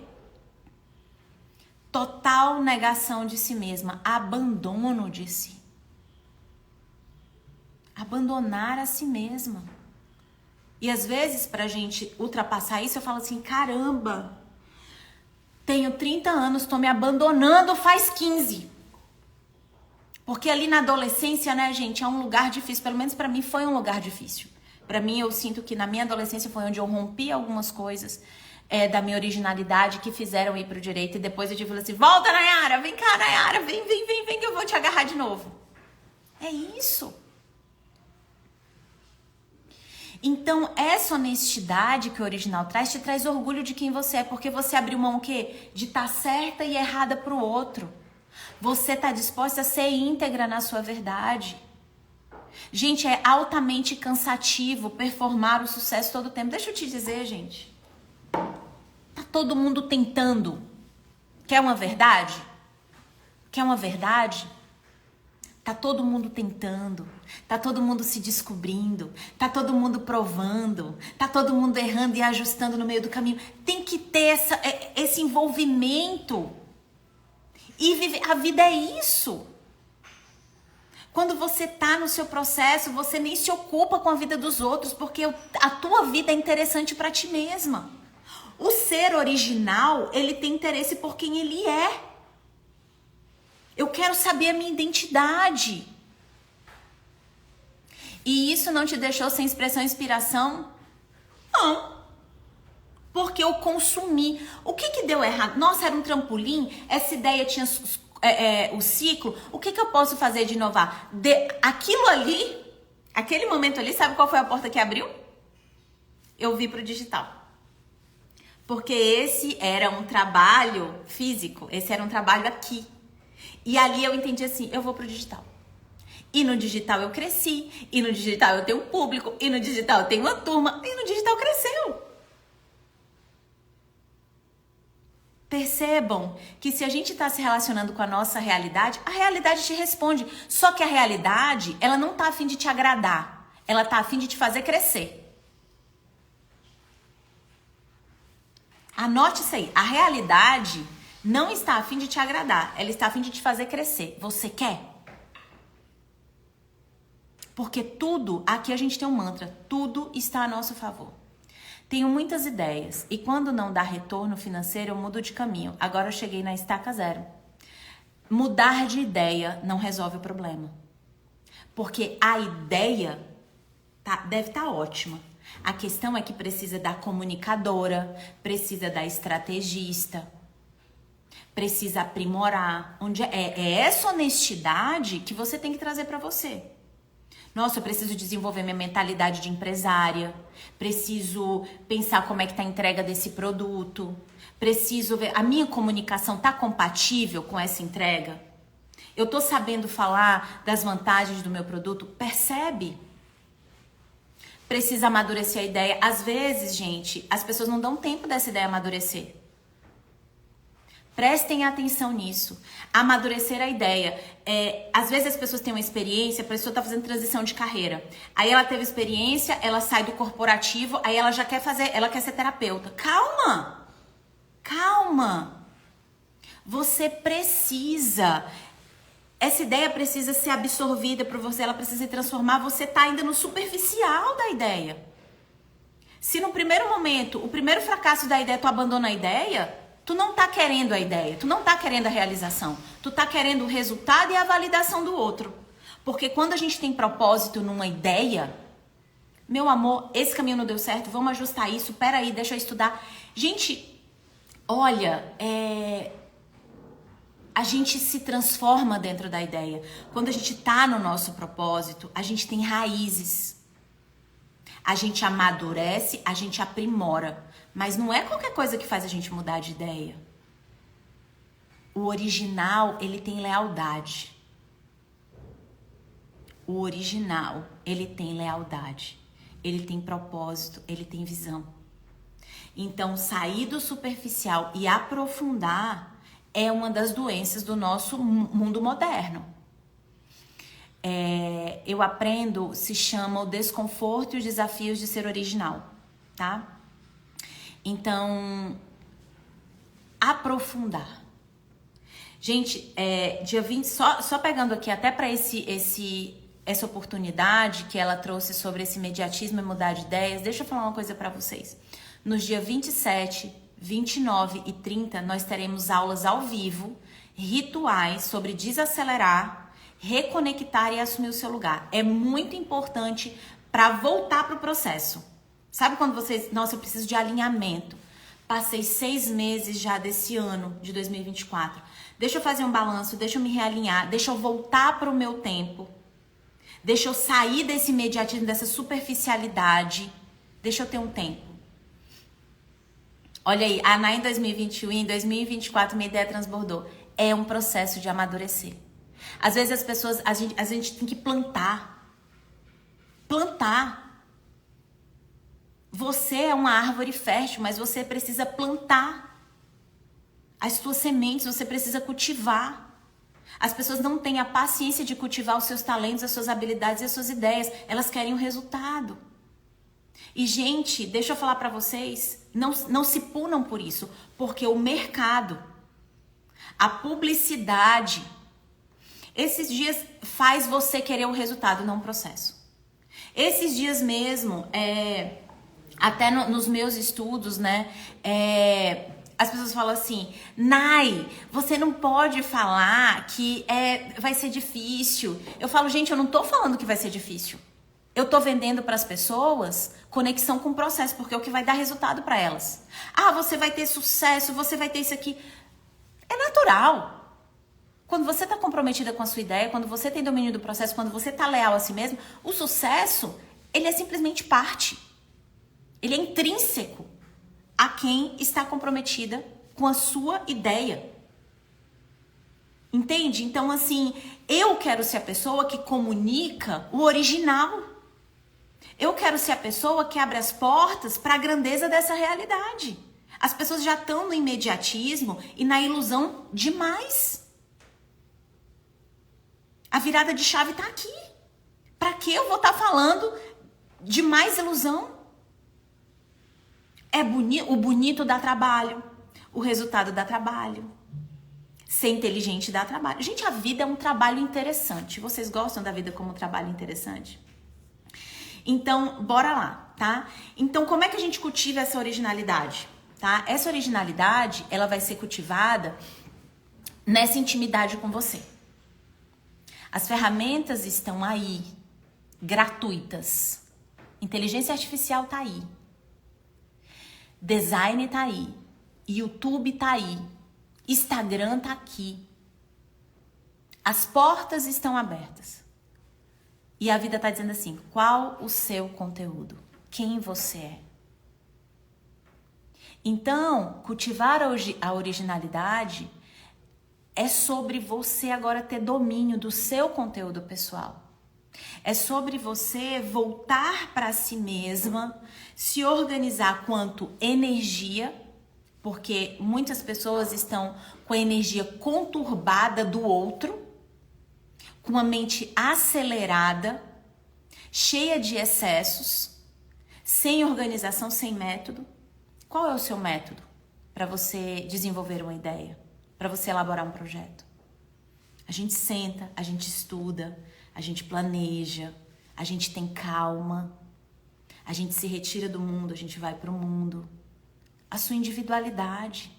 Total negação de si mesma. Abandono de si. Abandonar a si mesma. E às vezes, pra gente ultrapassar isso, eu falo assim, caramba, tenho 30 anos, tô me abandonando faz 15. Porque ali na adolescência, né, gente, é um lugar difícil. Pelo menos pra mim foi um lugar difícil. Pra mim, eu sinto que na minha adolescência foi onde eu rompi algumas coisas da minha originalidade que fizeram ir pro direito. E depois eu falei assim, volta, Nayara, vem cá, Nayara, vem que eu vou te agarrar de novo. É isso. Então, essa honestidade que o original traz, te traz orgulho de quem você é. Porque você abriu mão o quê? De estar certa e errada pro outro. Você está disposta a ser íntegra na sua verdade. Gente, é altamente cansativo performar o sucesso todo o tempo. Deixa eu te dizer, gente. Tá todo mundo tentando. Quer uma verdade? Quer uma verdade? Tá todo mundo tentando. Tá todo mundo se descobrindo. Tá todo mundo provando. Tá todo mundo errando e ajustando no meio do caminho. Tem que ter esse envolvimento. E a vida é isso. Quando você tá no seu processo, você nem se ocupa com a vida dos outros, porque a tua vida é interessante para ti mesma. O ser original, ele tem interesse por quem ele é. Eu quero saber a minha identidade. E isso não te deixou sem expressão e inspiração? Não. Porque eu consumi. O que deu errado? Nossa, era um trampolim? Essa ideia tinha o ciclo? O que eu posso fazer de inovar? Aquilo ali, aquele momento ali, sabe qual foi a porta que abriu? Eu vi pro digital. Porque esse era um trabalho físico, esse era um trabalho aqui. E ali eu entendi assim, eu vou pro digital. E no digital eu cresci, e no digital eu tenho um público, e no digital eu tenho uma turma, e no digital cresceu. Percebam que se a gente está se relacionando com a nossa realidade, a realidade te responde. Só que a realidade, ela não está a fim de te agradar. Ela está a fim de te fazer crescer. Anote isso aí. A realidade não está a fim de te agradar. Ela está a fim de te fazer crescer. Você quer? Porque tudo, aqui a gente tem um mantra, tudo está a nosso favor. Tenho muitas ideias e quando não dá retorno financeiro, eu mudo de caminho. Agora eu cheguei na estaca zero. Mudar de ideia não resolve o problema. Porque a ideia deve estar ótima. A questão é que precisa da comunicadora, precisa da estrategista, precisa aprimorar. É essa honestidade que você tem que trazer para você. Nossa, eu preciso desenvolver minha mentalidade de empresária. Preciso pensar como é que tá a entrega desse produto. Preciso ver, a minha comunicação tá compatível com essa entrega? Eu tô sabendo falar das vantagens do meu produto? Percebe? Precisa amadurecer a ideia. Às vezes, gente, as pessoas não dão tempo dessa ideia amadurecer. Prestem atenção nisso. Amadurecer a ideia. Às vezes as pessoas têm uma experiência, a pessoa está fazendo transição de carreira. Aí ela teve experiência, ela sai do corporativo, aí ela já quer ela quer ser terapeuta. Calma! Calma! Você precisa... Essa ideia precisa ser absorvida por você, ela precisa se transformar. Você está ainda no superficial da ideia. Se no primeiro momento, o primeiro fracasso da ideia, tu abandona a ideia... Tu não tá querendo a ideia, tu não tá querendo a realização. Tu tá querendo o resultado e a validação do outro. Porque quando a gente tem propósito numa ideia, Meu amor, esse caminho não deu certo, vamos ajustar isso, peraí, deixa eu estudar. Gente, olha, a gente se transforma dentro da ideia. Quando a gente tá no nosso propósito, a gente tem raízes. A gente amadurece, a gente aprimora. Mas não é qualquer coisa que faz a gente mudar de ideia. O original, ele tem lealdade. O original, ele tem lealdade. Ele tem propósito, ele tem visão. Então, sair do superficial e aprofundar é uma das doenças do nosso mundo moderno. Eu aprendo, se chama o desconforto e os desafios de ser original, tá? Então, aprofundar. Gente, dia 20, só pegando aqui até para essa oportunidade que ela trouxe sobre esse imediatismo e mudar de ideias, deixa eu falar uma coisa para vocês. Nos dias 27, 29 e 30, nós teremos aulas ao vivo, rituais sobre desacelerar, reconectar e assumir o seu lugar. É muito importante para voltar para o processo. Sabe quando vocês... Nossa, eu preciso de alinhamento. Passei 6 meses já desse ano, de 2024. Deixa eu fazer um balanço, deixa eu me realinhar, deixa eu voltar para o meu tempo. Deixa eu sair desse imediatismo, dessa superficialidade. Deixa eu ter um tempo. Olha aí, a Ana em 2021 e em 2024 minha ideia transbordou. É um processo de amadurecer. Às vezes as pessoas, a gente tem que plantar. Plantar. Você é uma árvore fértil, mas você precisa plantar. As suas sementes, você precisa cultivar. As pessoas não têm a paciência de cultivar os seus talentos, as suas habilidades e as suas ideias. Elas querem o resultado. E, gente, deixa eu falar pra vocês, não se punam por isso, porque o mercado, a publicidade, esses dias faz você querer o resultado, não o processo. Esses dias mesmo, até nos meus estudos, né, as pessoas falam assim, Nai, você não pode falar que vai ser difícil. Eu falo, gente, eu não tô falando que vai ser difícil. Eu tô vendendo para as pessoas conexão com o processo, porque é o que vai dar resultado para elas. Ah, você vai ter sucesso, você vai ter isso aqui. É natural. Quando você tá comprometida com a sua ideia, quando você tem domínio do processo, quando você tá leal a si mesmo, o sucesso, ele é simplesmente parte. Ele é intrínseco a quem está comprometida com a sua ideia. Entende? Então, assim, eu quero ser a pessoa que comunica o original. Eu quero ser a pessoa que abre as portas para a grandeza dessa realidade. As pessoas já estão no imediatismo e na ilusão demais. A virada de chave está aqui. Para que eu vou estar falando de mais ilusão? O bonito dá trabalho. O resultado dá trabalho. Ser inteligente dá trabalho. Gente, a vida é um trabalho interessante. Vocês gostam da vida como um trabalho interessante? Então, bora lá, tá? Então, como é que a gente cultiva essa originalidade, tá? Essa originalidade, ela vai ser cultivada nessa intimidade com você. As ferramentas estão aí, gratuitas. Inteligência artificial tá aí. Design tá aí. YouTube tá aí. Instagram tá aqui. As portas estão abertas. E a vida tá dizendo assim, qual o seu conteúdo? Quem você é? Então, cultivar a originalidade é sobre você agora ter domínio do seu conteúdo pessoal. É sobre você voltar para si mesma, se organizar quanto energia, porque muitas pessoas estão com a energia conturbada do outro, com a mente acelerada, cheia de excessos, sem organização, sem método. Qual é o seu método para você desenvolver uma ideia, para você elaborar um projeto? A gente senta, a gente estuda, a gente planeja, a gente tem calma, a gente se retira do mundo, a gente vai para o mundo. A sua individualidade.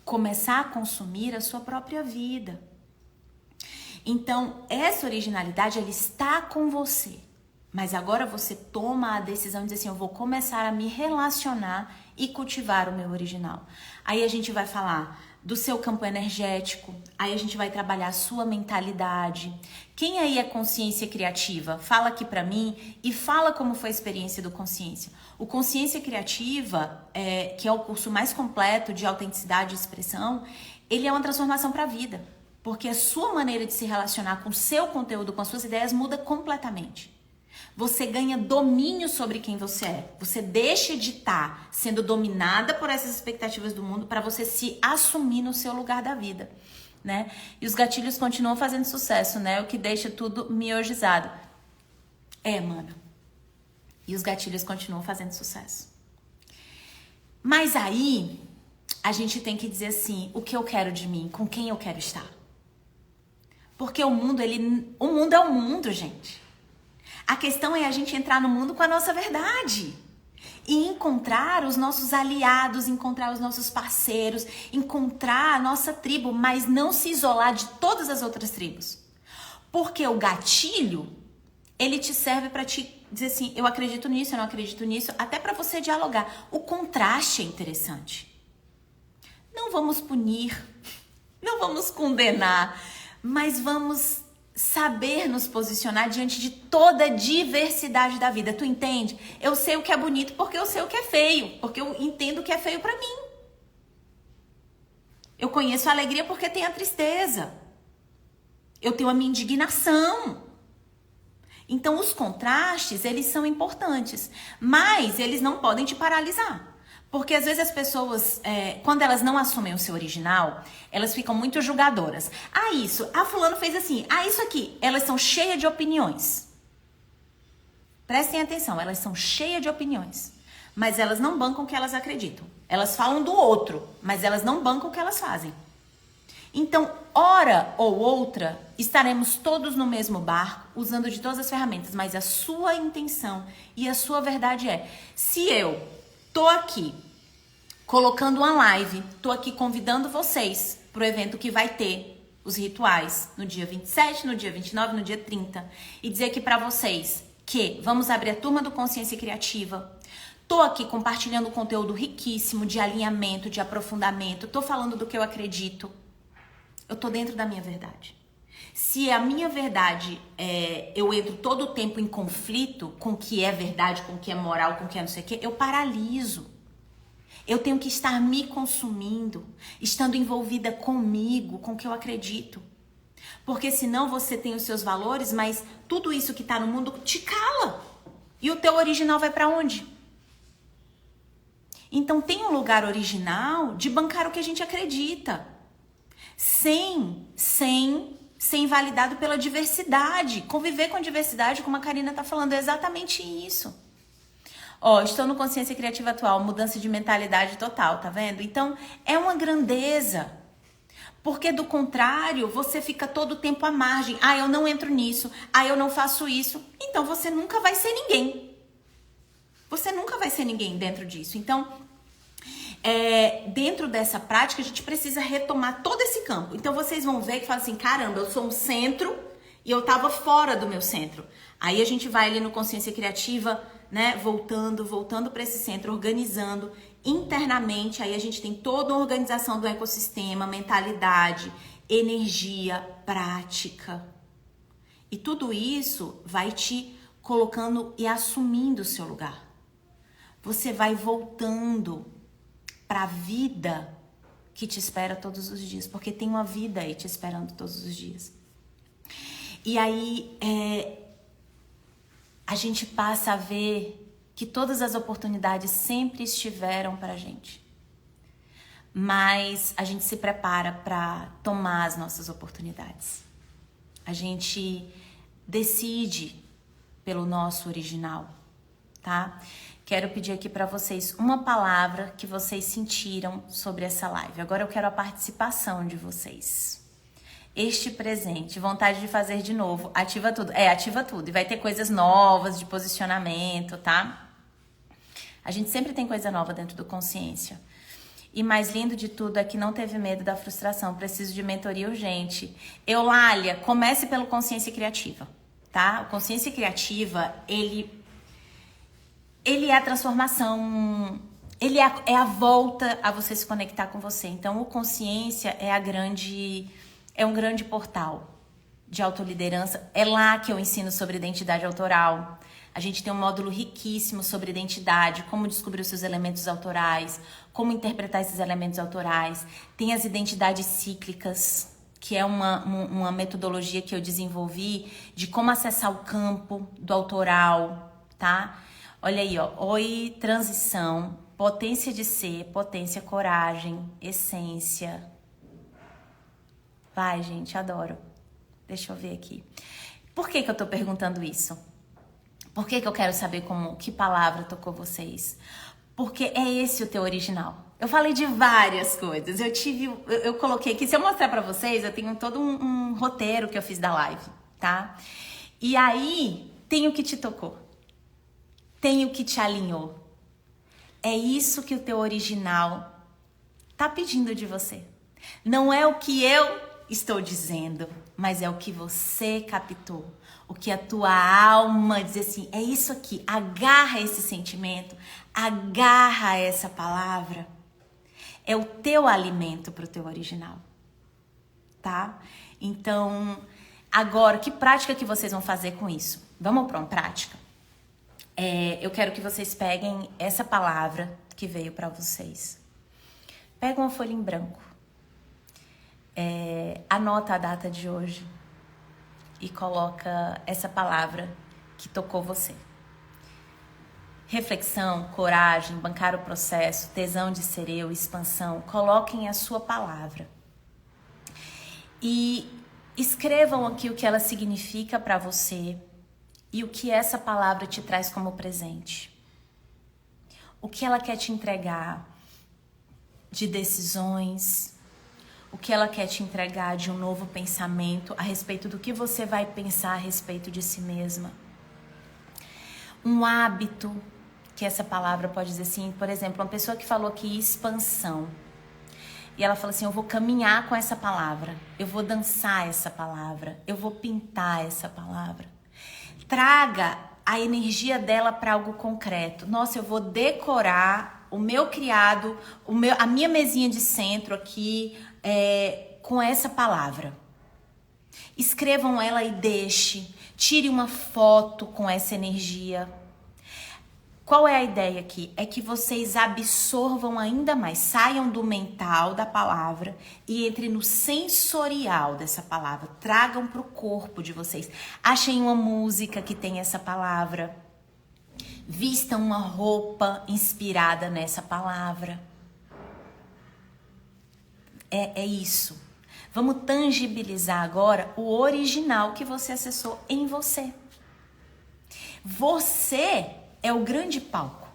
Começar a consumir a sua própria vida. Então, essa originalidade, ela está com você, Mas agora você toma a decisão de dizer assim, eu vou começar a me relacionar e cultivar o meu original. Aí a gente vai falar do seu campo energético, aí a gente vai trabalhar a sua mentalidade. Quem aí é consciência criativa? Fala aqui pra mim e fala como foi a experiência do Consciência. O Consciência Criativa, que é o curso mais completo de autenticidade e expressão, ele é uma transformação para a vida. Porque a sua maneira de se relacionar com o seu conteúdo, com as suas ideias, muda completamente. Você ganha domínio sobre quem você é. Você deixa de estar sendo dominada por essas expectativas do mundo para você se assumir no seu lugar da vida, né? E os gatilhos continuam fazendo sucesso, né? O que deixa tudo miojizado. Mano. E os gatilhos continuam fazendo sucesso. Mas aí, a gente tem que dizer assim, o que eu quero de mim, com quem eu quero estar. Porque o mundo é o mundo, gente. A questão é a gente entrar no mundo com a nossa verdade. E encontrar os nossos aliados, encontrar os nossos parceiros, encontrar a nossa tribo, mas não se isolar de todas as outras tribos. Porque o gatilho, ele te serve para te dizer assim, eu acredito nisso, eu não acredito nisso, até para você dialogar. O contraste é interessante. Não vamos punir, não vamos condenar, mas vamos saber nos posicionar diante de toda a diversidade da vida. Tu entende? Eu sei o que é bonito porque eu sei o que é feio, porque eu entendo o que é feio para mim. Eu conheço a alegria porque tem a tristeza. Eu tenho a minha indignação. Então, os contrastes, eles são importantes, mas eles não podem te paralisar. Porque às vezes as pessoas, quando elas não assumem o seu original, elas ficam muito julgadoras. Fulano fez assim, isso aqui. Elas são cheias de opiniões. Prestem atenção, elas são cheias de opiniões. Mas elas não bancam o que elas acreditam. Elas falam do outro, mas elas não bancam o que elas fazem. Então, hora ou outra, estaremos todos no mesmo barco, usando de todas as ferramentas. Mas a sua intenção e a sua verdade se eu tô aqui colocando uma live, tô aqui convidando vocês pro evento que vai ter os rituais no dia 27, no dia 29, no dia 30 e dizer aqui pra vocês que vamos abrir a turma do Consciência Criativa. Tô aqui compartilhando conteúdo riquíssimo de alinhamento, de aprofundamento, tô falando do que eu acredito. Eu tô dentro da minha verdade. Se a minha verdade, eu entro todo o tempo em conflito com o que é verdade, com o que é moral, com o que é não sei o quê, eu paraliso. Eu tenho que estar me consumindo, estando envolvida comigo, com o que eu acredito. Porque senão você tem os seus valores, mas tudo isso que tá no mundo te cala. E o teu original vai pra onde? Então tem um lugar original de bancar o que a gente acredita. Sem ser invalidado pela diversidade. Conviver com a diversidade, como a Karina tá falando, é exatamente isso. Estou no Consciência Criativa Atual, mudança de mentalidade total, tá vendo? Então, é uma grandeza. Porque, do contrário, você fica todo o tempo à margem. Eu não entro nisso. Eu não faço isso. Então, você nunca vai ser ninguém. Você nunca vai ser ninguém dentro disso. Então, dentro dessa prática, a gente precisa retomar todo esse campo. Então, vocês vão ver que fala assim, caramba, eu sou um centro e eu tava fora do meu centro. Aí, a gente vai ali no Consciência Criativa, né, voltando para esse centro, organizando internamente. Aí a gente tem toda a organização do ecossistema, mentalidade, energia, prática. E tudo isso vai te colocando e assumindo o seu lugar. Você vai voltando para a vida que te espera todos os dias, porque tem uma vida aí te esperando todos os dias. E aí a gente passa a ver que todas as oportunidades sempre estiveram pra gente. Mas a gente se prepara para tomar as nossas oportunidades. A gente decide pelo nosso original, tá? Quero pedir aqui para vocês uma palavra que vocês sentiram sobre essa live. Agora eu quero a participação de vocês. Este presente, vontade de fazer de novo, ativa tudo. Ativa tudo. E vai ter coisas novas de posicionamento, tá? A gente sempre tem coisa nova dentro do Consciência. E mais lindo de tudo é que não teve medo da frustração. Preciso de mentoria urgente. Eulália, comece pelo Consciência Criativa, tá? O consciência criativa, ele é a transformação, ele é a volta a você se conectar com você. Então, o consciência é um grande portal de autoliderança. É lá que eu ensino sobre identidade autoral. A gente tem um módulo riquíssimo sobre identidade, como descobrir os seus elementos autorais, como interpretar esses elementos autorais. Tem as identidades cíclicas, que é uma metodologia que eu desenvolvi de como acessar o campo do autoral, tá? Olha aí, ó. Oi, transição, potência de ser, potência, coragem, essência. Vai, gente, adoro. Deixa eu ver aqui. Por que eu tô perguntando isso? Por que eu quero saber que palavra tocou vocês? Porque é esse o teu original. Eu falei de várias coisas. Eu coloquei aqui, se eu mostrar pra vocês, eu tenho todo um roteiro que eu fiz da live, tá? E aí, tem o que te tocou. Tem o que te alinhou. É isso que o teu original tá pedindo de você. Não é o que eu estou dizendo, mas é o que você captou. O que a tua alma diz assim, é isso aqui. Agarra esse sentimento, agarra essa palavra. É o teu alimento pro teu original, tá? Então, agora, que prática que vocês vão fazer com isso? Vamos para uma prática? Eu quero que vocês peguem essa palavra que veio para vocês. Pega uma folha em branco. Anota a data de hoje e coloca essa palavra que tocou você. Reflexão, coragem, bancar o processo, tesão de ser eu, expansão. Coloquem a sua palavra. E escrevam aqui o que ela significa para você e o que essa palavra te traz como presente. O que ela quer te entregar de decisões, o que ela quer te entregar de um novo pensamento a respeito do que você vai pensar a respeito de si mesma. Um hábito, que essa palavra pode dizer assim, por exemplo, uma pessoa que falou aqui expansão. E ela fala assim, eu vou caminhar com essa palavra, eu vou dançar essa palavra, eu vou pintar essa palavra. Traga a energia dela para algo concreto. Nossa, eu vou decorar o meu criado, a minha mesinha de centro aqui com essa palavra. Escrevam ela e deixe. Tire uma foto com essa energia. Qual é a ideia aqui? É que vocês absorvam ainda mais, saiam do mental da palavra e entrem no sensorial dessa palavra. Tragam para o corpo de vocês. Achem uma música que tem essa palavra. Vistam uma roupa inspirada nessa palavra. É isso. Vamos tangibilizar agora o original que você acessou em você. Você é o grande palco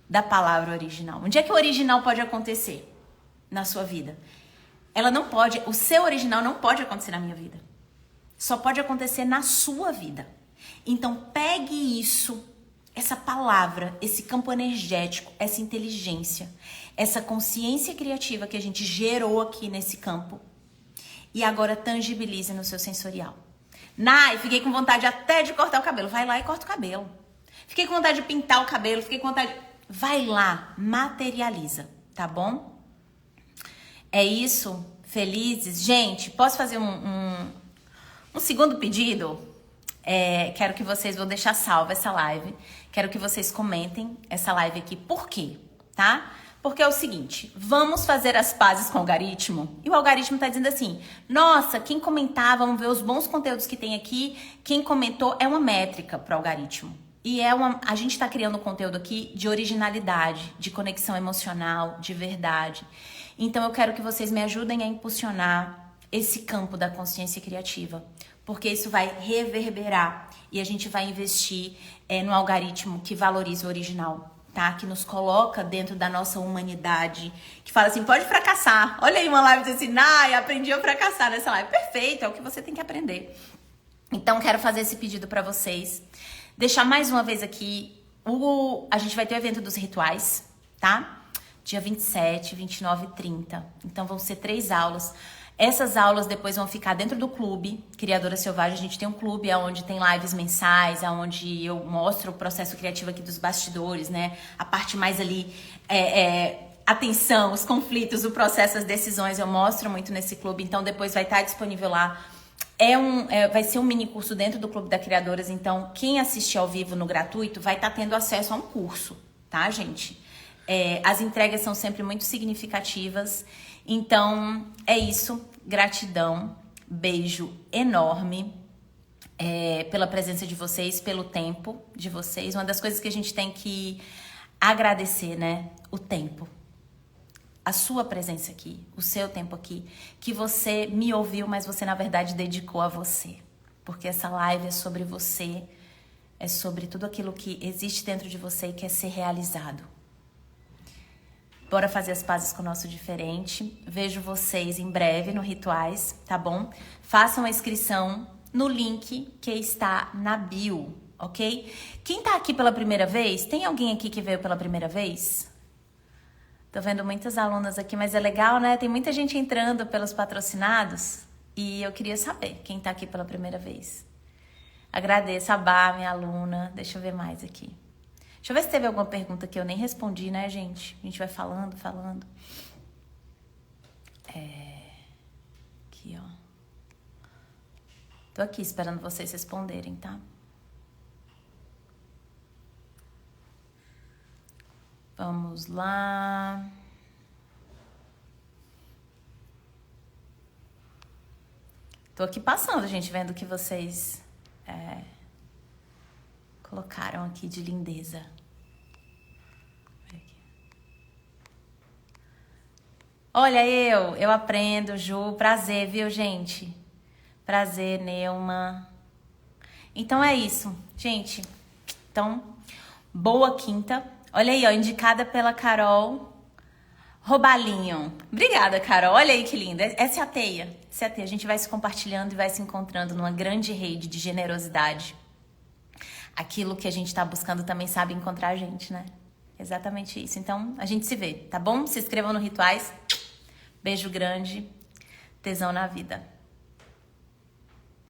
da palavra original. Onde é que o original pode acontecer na sua vida? O seu original não pode acontecer na minha vida. Só pode acontecer na sua vida. Então pegue isso, essa palavra, esse campo energético, essa inteligência, essa consciência criativa que a gente gerou aqui nesse campo e agora tangibilize no seu sensorial. Nai, fiquei com vontade até de cortar o cabelo. Vai lá e corta o cabelo. Fiquei com vontade de pintar o cabelo, Vai lá, materializa, tá bom? É isso, felizes. Gente, posso fazer um segundo pedido? Quero que vocês, vou deixar salva essa live. Quero que vocês comentem essa live aqui. Por quê? Tá? Porque é o seguinte, vamos fazer as pazes com o algoritmo. E o algoritmo tá dizendo assim, nossa, quem comentar, vamos ver os bons conteúdos que tem aqui. Quem comentou é uma métrica pro algoritmo. E a gente está criando conteúdo aqui de originalidade, de conexão emocional, de verdade. Então eu quero que vocês me ajudem a impulsionar esse campo da consciência criativa, porque isso vai reverberar e a gente vai investir no algoritmo que valoriza o original, tá? Que nos coloca dentro da nossa humanidade, que fala assim, pode fracassar. Olha aí uma live dizendo assim, aprendi a fracassar nessa live. Perfeito, é o que você tem que aprender. Então quero fazer esse pedido para vocês. Deixar mais uma vez aqui, a gente vai ter o evento dos rituais, tá? Dia 27, 29 e 30. Então vão ser 3 aulas. Essas aulas depois vão ficar dentro do clube Criadora Selvagem. A gente tem um clube onde tem lives mensais, onde eu mostro o processo criativo aqui dos bastidores, né? A parte mais ali, a tensão, os conflitos, o processo, as decisões, eu mostro muito nesse clube. Então depois vai estar disponível lá. Vai ser um mini curso dentro do Clube da Criadoras. Então quem assistir ao vivo no gratuito vai estar tendo acesso a um curso, tá, gente? As entregas são sempre muito significativas. Então, é isso. Gratidão. Beijo enorme pela presença de vocês, pelo tempo de vocês. Uma das coisas que a gente tem que agradecer, né? O tempo. A sua presença aqui, o seu tempo aqui. Que você me ouviu, mas você, na verdade, dedicou a você. Porque essa live é sobre você. É sobre tudo aquilo que existe dentro de você e quer ser realizado. Bora fazer as pazes com o nosso diferente. Vejo vocês em breve no Rituais, tá bom? Façam a inscrição no link que está na bio, ok? Quem tá aqui pela primeira vez? Tem alguém aqui que veio pela primeira vez? Tô vendo muitas alunas aqui, mas é legal, né? Tem muita gente entrando pelos patrocinados. E eu queria saber quem tá aqui pela primeira vez. Agradeço a Bá, minha aluna. Deixa eu ver mais aqui. Deixa eu ver se teve alguma pergunta que eu nem respondi, né, gente? A gente vai falando. Aqui, ó. Tô aqui esperando vocês responderem, tá? Vamos lá. Tô aqui passando, gente, vendo que vocês... colocaram aqui de lindeza. Olha, eu aprendo, Ju. Prazer, viu, gente? Prazer, Neuma. Então é isso, gente. Então, boa quinta. Olha aí, ó, indicada pela Carol Robalinho. Obrigada, Carol. Olha aí que linda. Essa é a teia. Essa é a teia. A gente vai se compartilhando e vai se encontrando numa grande rede de generosidade. Aquilo que a gente tá buscando também sabe encontrar a gente, né? Exatamente isso. Então, a gente se vê, tá bom? Se inscrevam no Rituais. Beijo grande. Tesão na vida.